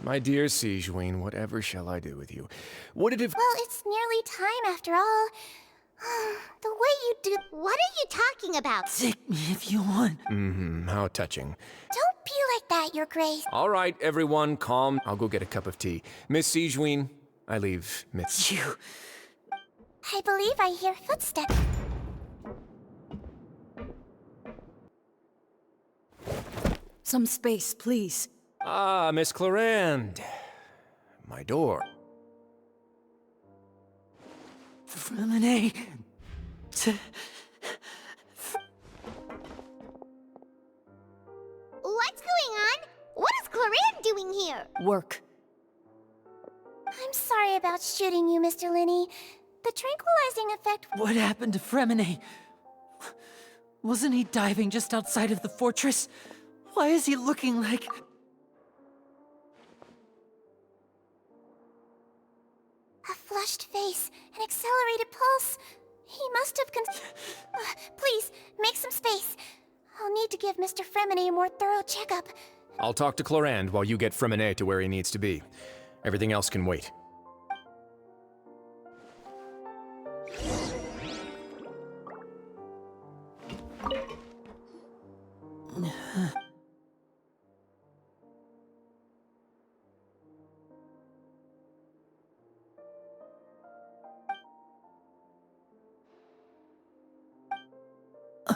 My dear Sejuine, whatever shall I do with you? Would it have...
Well, it's nearly time after all. The way you do...
What are you talking about?
Take me if you want.
How touching.
Don't be like that, Your Grace.
All right, everyone, calm. I'll go get a cup of tea. Miss Sejuine, I leave Miss...
You...
I believe I hear footsteps.
Some space, please.
Ah, Miss Clarend. My door.
Fremine.
What's going on? What is Clarend doing here?
Work.
I'm sorry about shooting you, Mr. Linney. The tranquilizing effect...
What happened to Fremine? Wasn't he diving just outside of the fortress? Why is he looking like...
A flushed face, an accelerated pulse. He must have please, make some space. I'll need to give Mr. Fremine a more thorough checkup.
I'll talk to Clarend while you get Fremine to where he needs to be. Everything else can wait.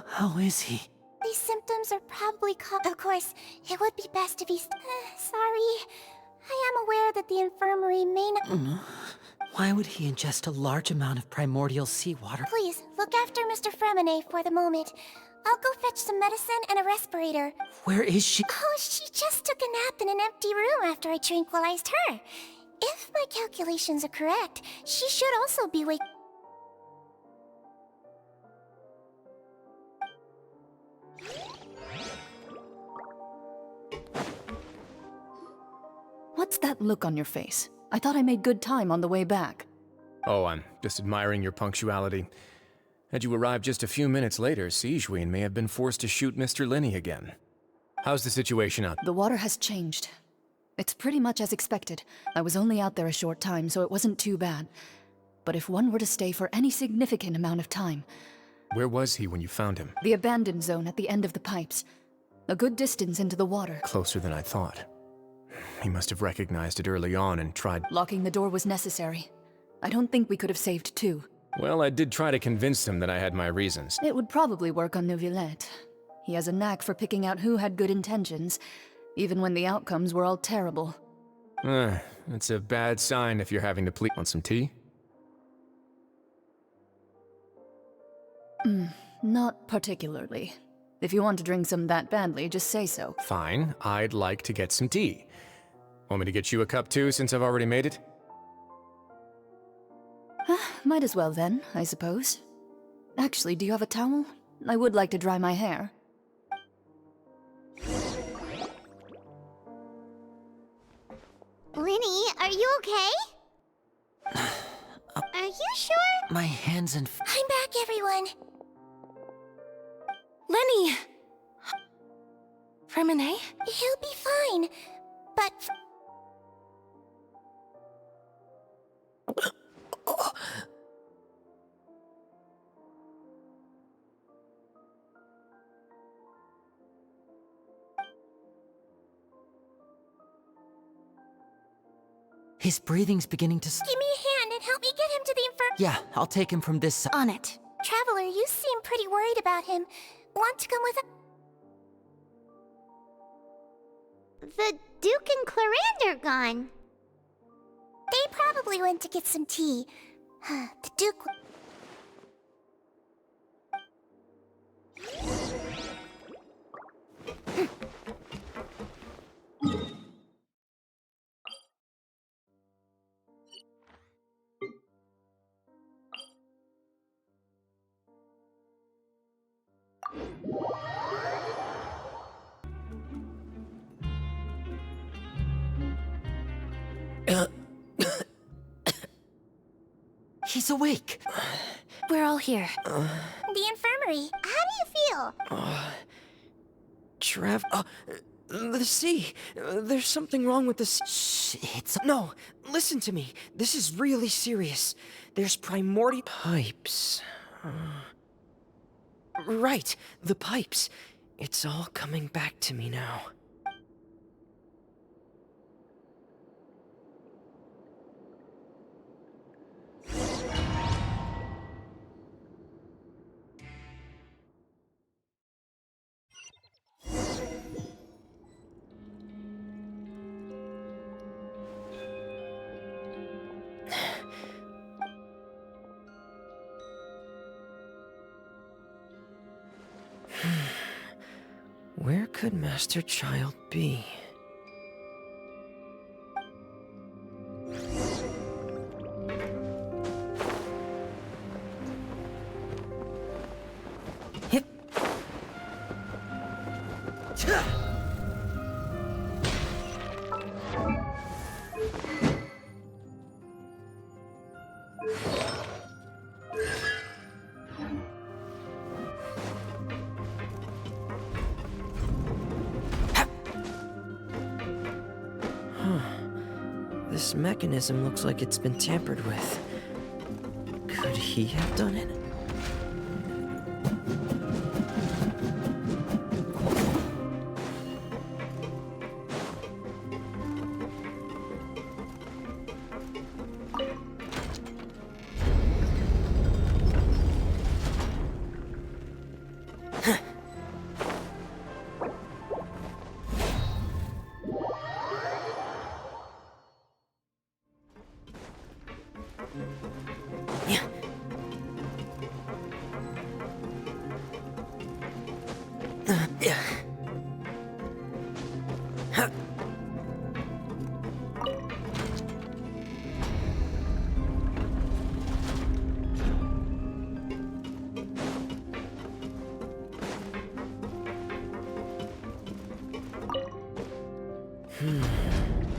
How is he?
These symptoms are probably Of course, it would be best if he's... sorry. I am aware that the infirmary may not...
Why would he ingest a large amount of primordial seawater?
Please, look after Mr. Fremine for the moment. I'll go fetch some medicine and a respirator.
Where is she?
Oh, she just took a nap in an empty room after I tranquilized her. If my calculations are correct, she should also be
What's that look on your face? I thought I made good time on the way back.
Oh, I'm just admiring your punctuality. Had you arrived just a few minutes later, Sigewinne may have been forced to shoot Mr. Linney again. How's the situation out?
The water has changed. It's pretty much as expected. I was only out there a short time, so it wasn't too bad. But if one were to stay for any significant amount of time...
Where was he when you found him?
The abandoned zone at the end of the pipes. A good distance into the water.
Closer than I thought. He must have recognized it early on and tried...
Locking the door was necessary. I don't think we could have saved two.
Well, I did try to convince him that I had my reasons.
It would probably work on Neuvillette. He has a knack for picking out who had good intentions, even when the outcomes were all terrible.
That's a bad sign if you're having to plead. Want some tea?
Not particularly. If you want to drink some that badly, just say so.
Fine, I'd like to get some tea. Want me to get you a cup too, since I've already made it?
Might as well then, I suppose. Actually, do you have a towel? I would like to dry my hair.
Linny, are you okay? Are you sure?
My hands and...
I'm back, everyone.
Lenny! Remine?
He'll be fine, but...
His breathing's beginning to...
Give me a hand and help me get him to the
Yeah, I'll take him from this side.
On it. Traveler, you seem pretty worried about him. Want to come with us?
The Duke and Clarande are gone.
They probably went to get some tea. The Duke...
He's awake.
We're all here. The infirmary. How do you feel?
The sea. There's something wrong with the sea.
Shh, it's...
No, listen to me. This is really serious. There's primordial pipes. Right, the pipes. It's all coming back to me now. Where could Master Child be? Hip. This mechanism looks like it's been tampered with. Could he have done it?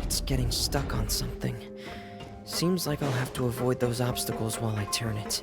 It's it's getting stuck on something. Seems like I'll have to avoid those obstacles while I turn it.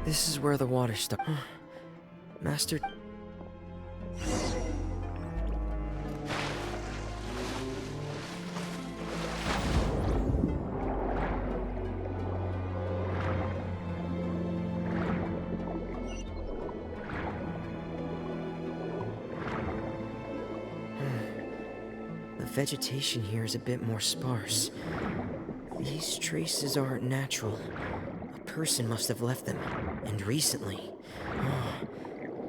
This is where the water starts. Master... The vegetation here is a bit more sparse. These traces aren't natural. A person must have left them, and recently. Oh,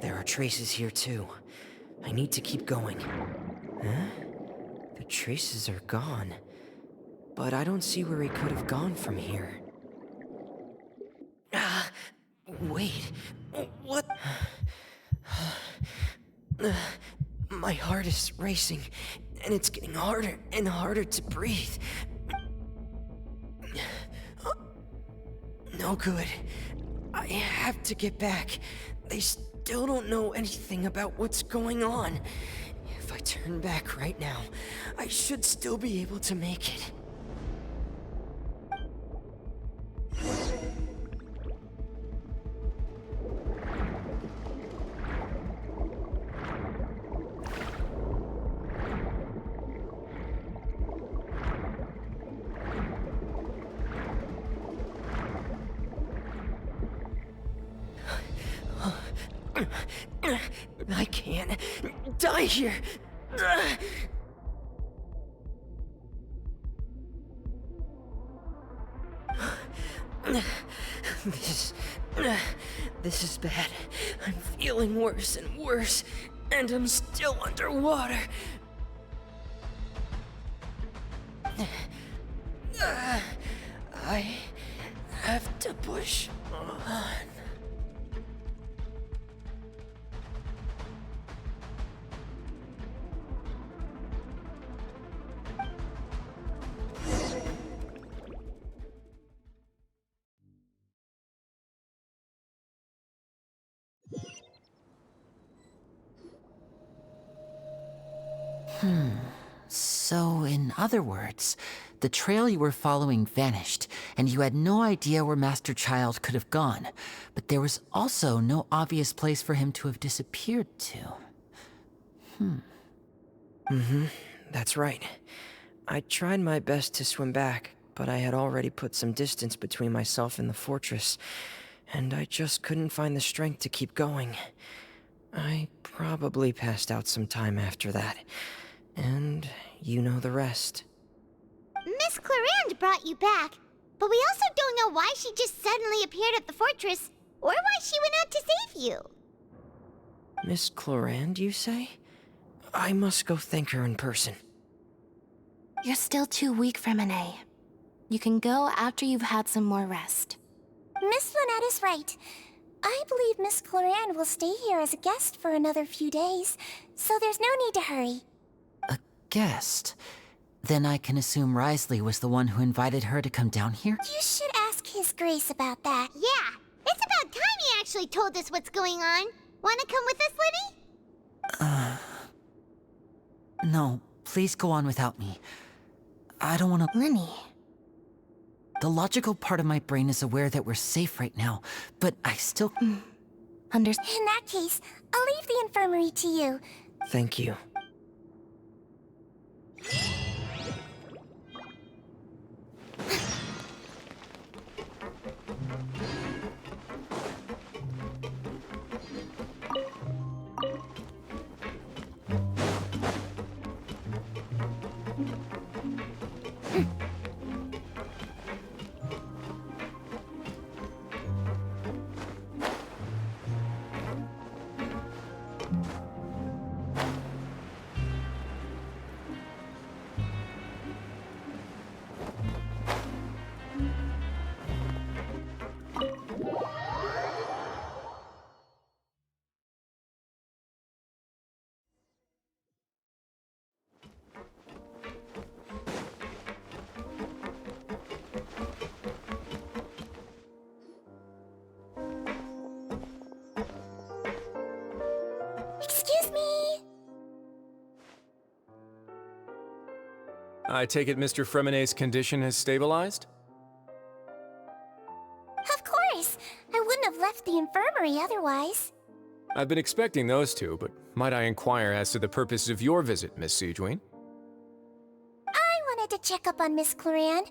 there are traces here too. I need to keep going. Huh? The traces are gone. But I don't see where he could have gone from here. Wait. What? My heart is racing, and it's getting harder and harder to breathe. No good. I have to get back. They still don't know anything about what's going on. If I turn back right now, I should still be able to make it. I can't die here. This is bad. I'm feeling worse and worse, and I'm still underwater. I have to push on.
So, in other words, the trail you were following vanished, and you had no idea where Master Child could have gone. But there was also no obvious place for him to have disappeared to.
That's right. I tried my best to swim back, but I had already put some distance between myself and the fortress, and I just couldn't find the strength to keep going. I probably passed out some time after that, and you know the rest.
Miss Clarande brought you back, but we also don't know why she just suddenly appeared at the fortress, or why she went out to save you.
Miss Clarande, you say? I must go thank her in person.
You're still too weak for Monet. You can go after you've had some more rest. Miss Lynette is right. I believe Miss Clarande will stay here as a guest for another few days, so there's no need to hurry.
A
guest. Then I can assume Risley was the one who invited her to come down here?
You should ask His Grace about that.
Yeah, it's about time he actually told us what's going on. Wanna come with us, Lenny?
No, please go on without me. I don't want to...
Lenny.
The logical part of my brain is aware that we're safe right now, but I still...
In that case, I'll leave the infirmary to you.
Thank you.
Excuse me.
I take it Mr. Fremenet's condition has stabilized?
Of course. I wouldn't have left the infirmary otherwise.
I've been expecting those two, but might I inquire as to the purpose of your visit, Miss Siegewien?
I wanted to check up on Miss Cloran.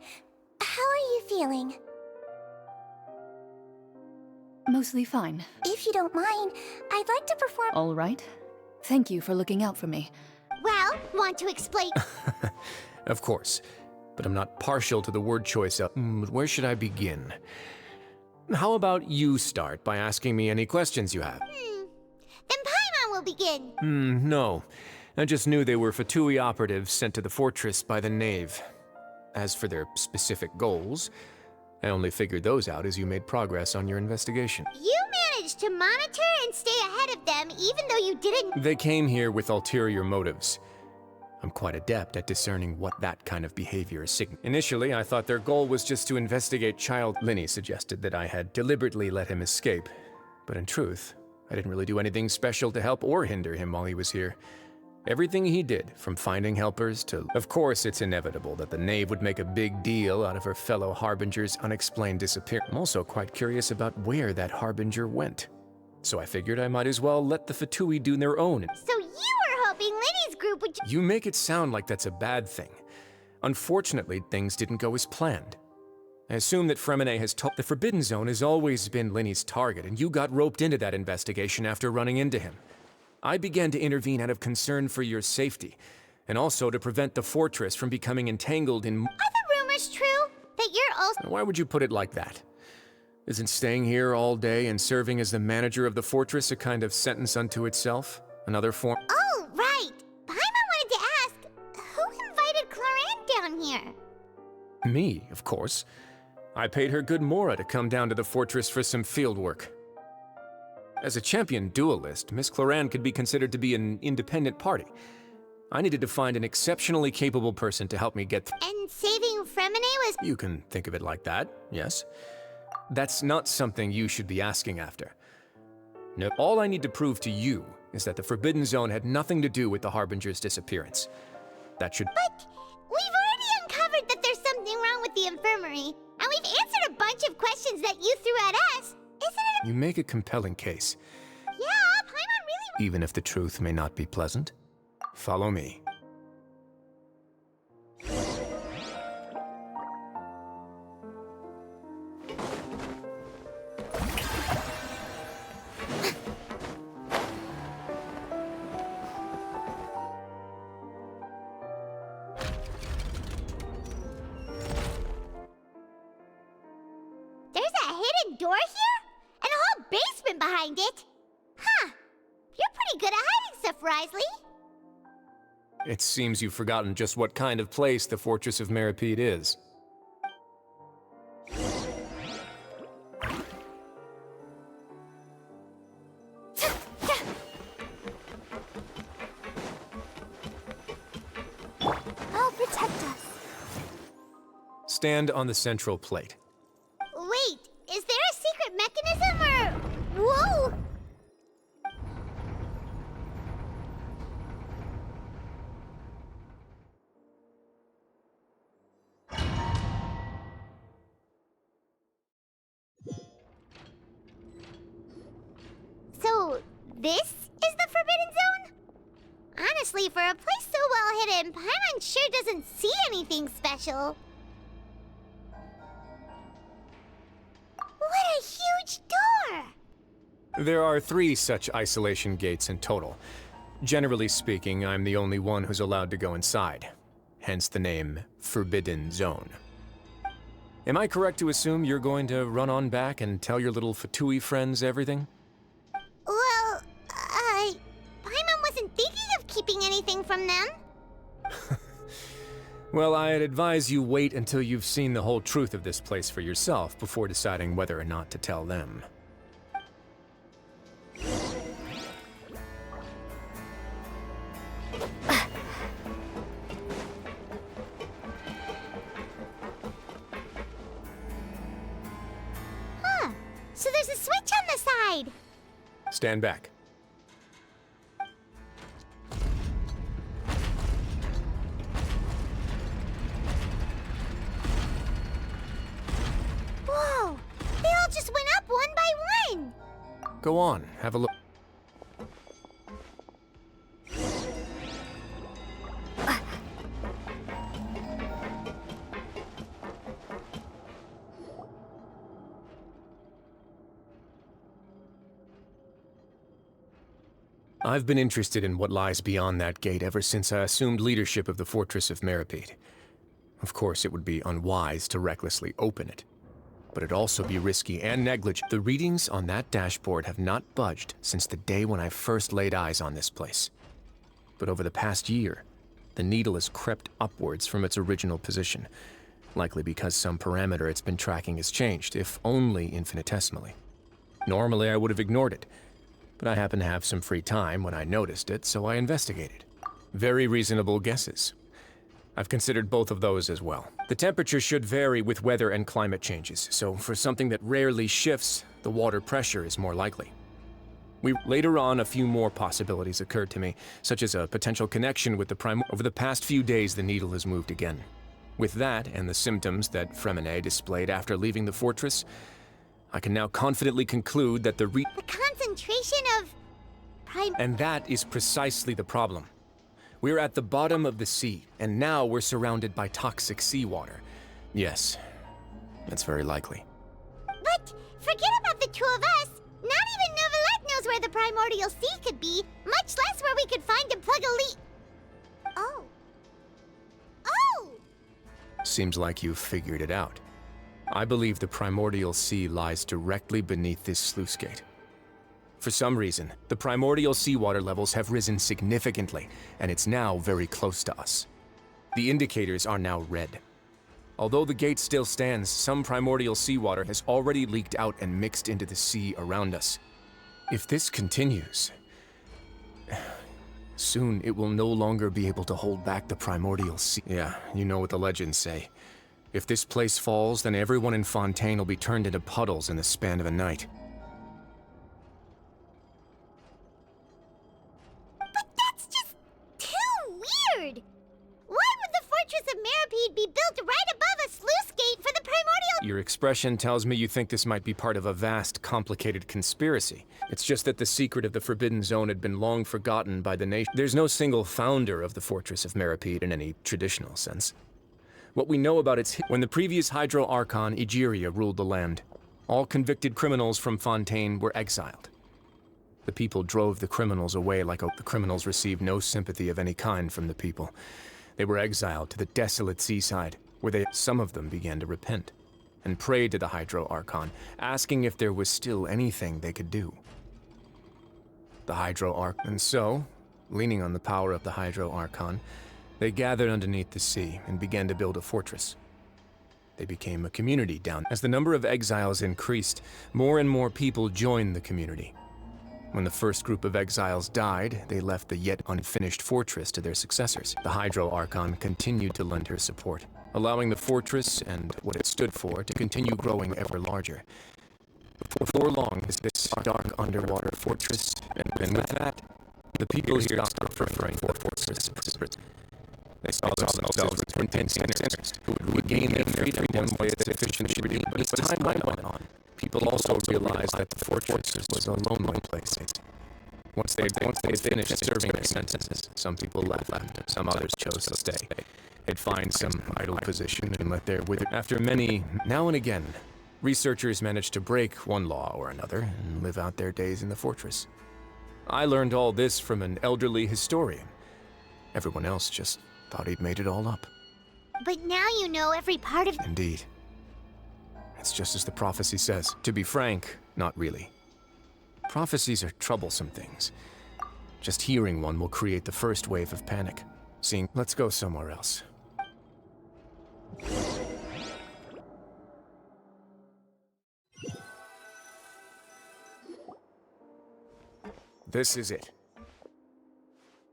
How are you feeling?
Mostly fine.
If you don't mind, I'd like to perform...
All right. Thank you for looking out for me.
Well, want to explain?
Of course, but I'm not partial to the word choice of... where should I begin? How about you start by asking me any questions you have?
Then Paimon will begin.
No. I just knew they were Fatui operatives sent to the fortress by the Knave. As for their specific goals, I only figured those out as you made progress on your investigation.
You managed to monitor and stay ahead of them even though you didn't...
They came here with ulterior motives. I'm quite adept at discerning what that kind of behavior is signaling. Initially, I thought their goal was just to investigate Child. Linny suggested that I had deliberately let him escape. But in truth, I didn't really do anything special to help or hinder him while he was here. Everything he did, from finding helpers to... Of course, it's inevitable that the Knave would make a big deal out of her fellow Harbinger's unexplained disappearance. I'm also quite curious about where that Harbinger went. So I figured I might as well let the Fatui do their own.
So you were hoping Linny's group would...
You make it sound like that's a bad thing. Unfortunately, things didn't go as planned. I assume that Fremenet has told... The Forbidden Zone has always been Linny's target, and you got roped into that investigation after running into him. I began to intervene out of concern for your safety, and also to prevent the fortress from becoming entangled in...
Are the rumors true? That you're also...
Why would you put it like that? Isn't staying here all day and serving as the manager of the fortress a kind of sentence unto itself? Another form...
Oh, right! Paimon wanted to ask, who invited Cloran down here?
Me, of course. I paid her good mora to come down to the fortress for some field work. As a champion duelist, Miss Cloran could be considered to be an independent party. I needed to find an exceptionally capable person to help me get through.
And saving Fremenet was...
You can think of it like that, yes. That's not something you should be asking after. No, all I need to prove to you is that the Forbidden Zone had nothing to do with the Harbinger's disappearance. That should...
But we've already uncovered that there's something wrong with the infirmary, and we've answered a bunch of questions that you threw at us. Isn't it...
You make a compelling case.
Yeah, Paimon really...
Even if the truth may not be pleasant. Follow me.
There's a hidden door here? And a whole basement behind it? Huh. You're pretty good at hiding stuff, Risley.
It seems you've forgotten just what kind of place the Fortress of Meripede is. Stand on the central plate.
Wait, is there a secret mechanism or... Whoa! So, this is the Forbidden Zone? Honestly, for a place so well hidden, Paimon sure doesn't see anything special. What a huge door!
There are 3 such isolation gates in total. Generally speaking, I'm the only one who's allowed to go inside. Hence the name Forbidden Zone. Am I correct to assume you're going to run on back and tell your little Fatui friends everything?
Well, Paimon wasn't thinking of keeping anything from them.
Well, I'd advise you wait until you've seen the whole truth of this place for yourself before deciding whether or not to tell them.
Huh. So there's a switch on the side.
Stand back.
Whoa! They all just went up one by one!
Go on, have a look. I've been interested in what lies beyond that gate ever since I assumed leadership of the Fortress of Meripede. Of course, it would be unwise to recklessly open it, but it'd also be risky and negligent. The readings on that dashboard have not budged since the day when I first laid eyes on this place. But over the past year, the needle has crept upwards from its original position, likely because some parameter it's been tracking has changed, if only infinitesimally. Normally, I would have ignored it, but I happened to have some free time when I noticed it, so I investigated. Very reasonable guesses. I've considered both of those as well. The temperature should vary with weather and climate changes, so for something that rarely shifts, the water pressure is more likely. Later on, a few more possibilities occurred to me, such as a potential connection with the Over the past few days, the needle has moved again. With that, and the symptoms that Fremine displayed after leaving the fortress, I can now confidently conclude that the
concentration of...
And that is precisely the problem. We're at the bottom of the sea, and now we're surrounded by toxic seawater. Yes, that's very likely.
But forget about the 2 of us. Not even Neuvillette knows where the primordial sea could be, much less where we could find and plug a leak. Oh. Oh!
Seems like you've figured it out. I believe the primordial sea lies directly beneath this sluice gate. For some reason, the primordial seawater levels have risen significantly, and it's now very close to us. The indicators are now red. Although the gate still stands, some primordial seawater has already leaked out and mixed into the sea around us. If this continues, soon it will no longer be able to hold back the primordial sea. Yeah, you know what the legends say. If this place falls, then everyone in Fontaine will be turned into puddles in the span of a night.
But that's just too weird! Why would the Fortress of Meripede be built right above a sluice gate for the primordial...
Your expression tells me you think this might be part of a vast, complicated conspiracy. It's just that the secret of the Forbidden Zone had been long forgotten by the nation. There's no single founder of the Fortress of Meripede in any traditional sense. What we know about its when the previous Hydro Archon, Egeria, ruled the land, all convicted criminals from Fontaine were exiled. The people drove the criminals away like the criminals received no sympathy of any kind from the people. They were exiled to the desolate seaside, where some of them began to repent, and prayed to the Hydro Archon, asking if there was still anything they could do. The Hydro Archon, and so, leaning on the power of the Hydro Archon, they gathered underneath the sea and began to build a fortress. They became a community down. As the number of exiles increased, more and more people joined the community. When the first group of exiles died, they left the yet unfinished fortress to their successors. The Hydro Archon continued to lend her support, allowing the fortress and what it stood for to continue growing ever larger. Before long, this dark underwater fortress, and with that, the people here stopped referring to the fortress. They saw themselves as repentant sinners who would regain their freedom one way as efficient should be. But as time went on, people also realized that the fortress was a lonely place. Once they finished serving their sentences, some people left, some others chose to stay. They'd find some idle position and let their wither. After many, now and again, researchers managed to break one law or another and live out their days in the fortress. I learned all this from an elderly historian. Everyone else just thought he'd made it all up.
But now you know every part of...
Indeed. It's just as the prophecy says. To be frank, not really. Prophecies are troublesome things. Just hearing one will create the first wave of panic. Let's go somewhere else. This is it.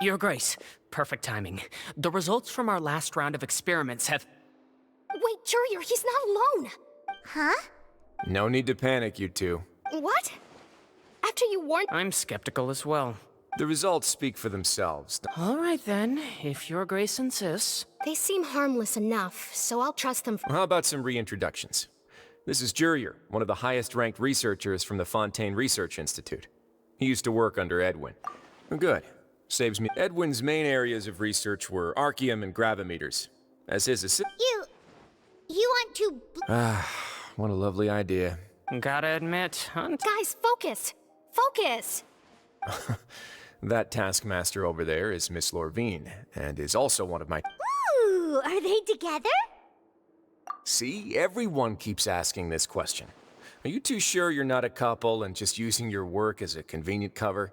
Your Grace, perfect timing. The results from our last round of experiments have...
Wait, Jurier, he's not alone!
Huh?
No need to panic, you two.
What? After you warned...
I'm skeptical as well.
The results speak for themselves.
All right then, if Your Grace insists.
They seem harmless enough, so I'll trust them.
How about some reintroductions? This is Jurier, one of the highest-ranked researchers from the Fontaine Research Institute. He used to work under Edwin. Good. Saves me. Edwin's main areas of research were archaeum and gravimeters. As his assistant...
You want to...
What a lovely idea.
Gotta admit,
Guys, focus! Focus!
That taskmaster over there is Miss Lorvine, and is also one of my...
Ooh, are they together?
See? Everyone keeps asking this question. Are you too sure you're not a couple and just using your work as a convenient cover?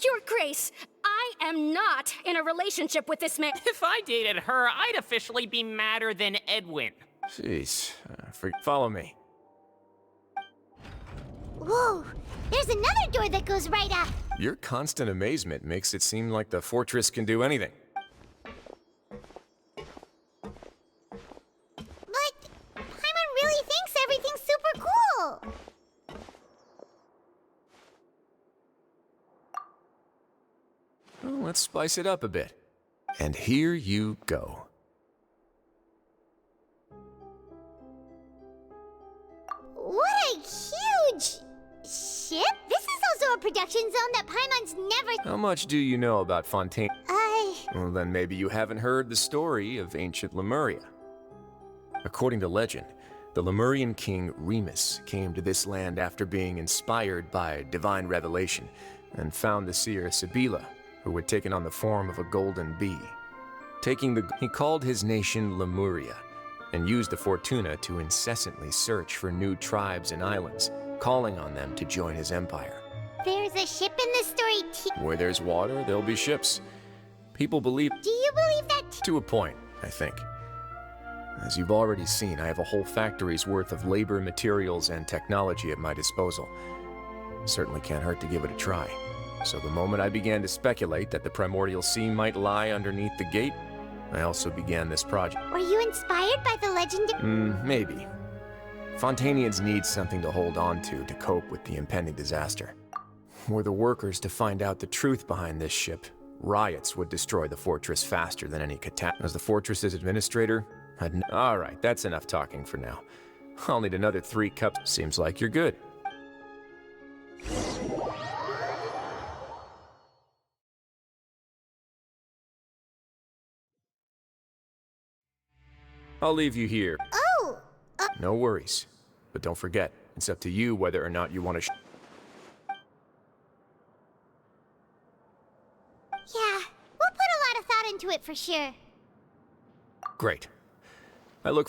Your Grace, I am not in a relationship with this man.
If I dated her, I'd officially be madder than Edwin.
Jeez. Follow me.
Whoa, there's another door that goes right up.
Your constant amazement makes it seem like the fortress can do anything.
But Paimon really thinks everything's super cool.
Well, let's spice it up a bit. And here you go.
What a huge ship! This is also a production zone that Paimon's never...
How much do you know about Fontaine?
I...
Well, then maybe you haven't heard the story of ancient Lemuria. According to legend, the Lemurian king Remus came to this land after being inspired by divine revelation and found the seer Sibila, who had taken on the form of a golden bee. He called his nation Lemuria and used the Fortuna to incessantly search for new tribes and islands, calling on them to join his empire.
There's a ship in the story too.
Where there's water, there'll be ships. People believe...
Do you believe that
To a point, I think. As you've already seen, I have a whole factory's worth of labor, materials, and technology at my disposal. Certainly can't hurt to give it a try. So the moment I began to speculate that the primordial sea might lie underneath the gate, I also began this project.
Were you inspired by the legendary...
Maybe. Fontainians need something to hold on to cope with the impending disaster. Were the workers to find out the truth behind this ship, riots would destroy the fortress faster than any catastrophe. As the fortress's administrator, All right, that's enough talking for now. I'll need another 3 cups. Seems like you're good. I'll leave you here.
Oh!
No worries. But don't forget, it's up to you whether or not you want to
Yeah, we'll put a lot of thought into it for sure.
Great. I look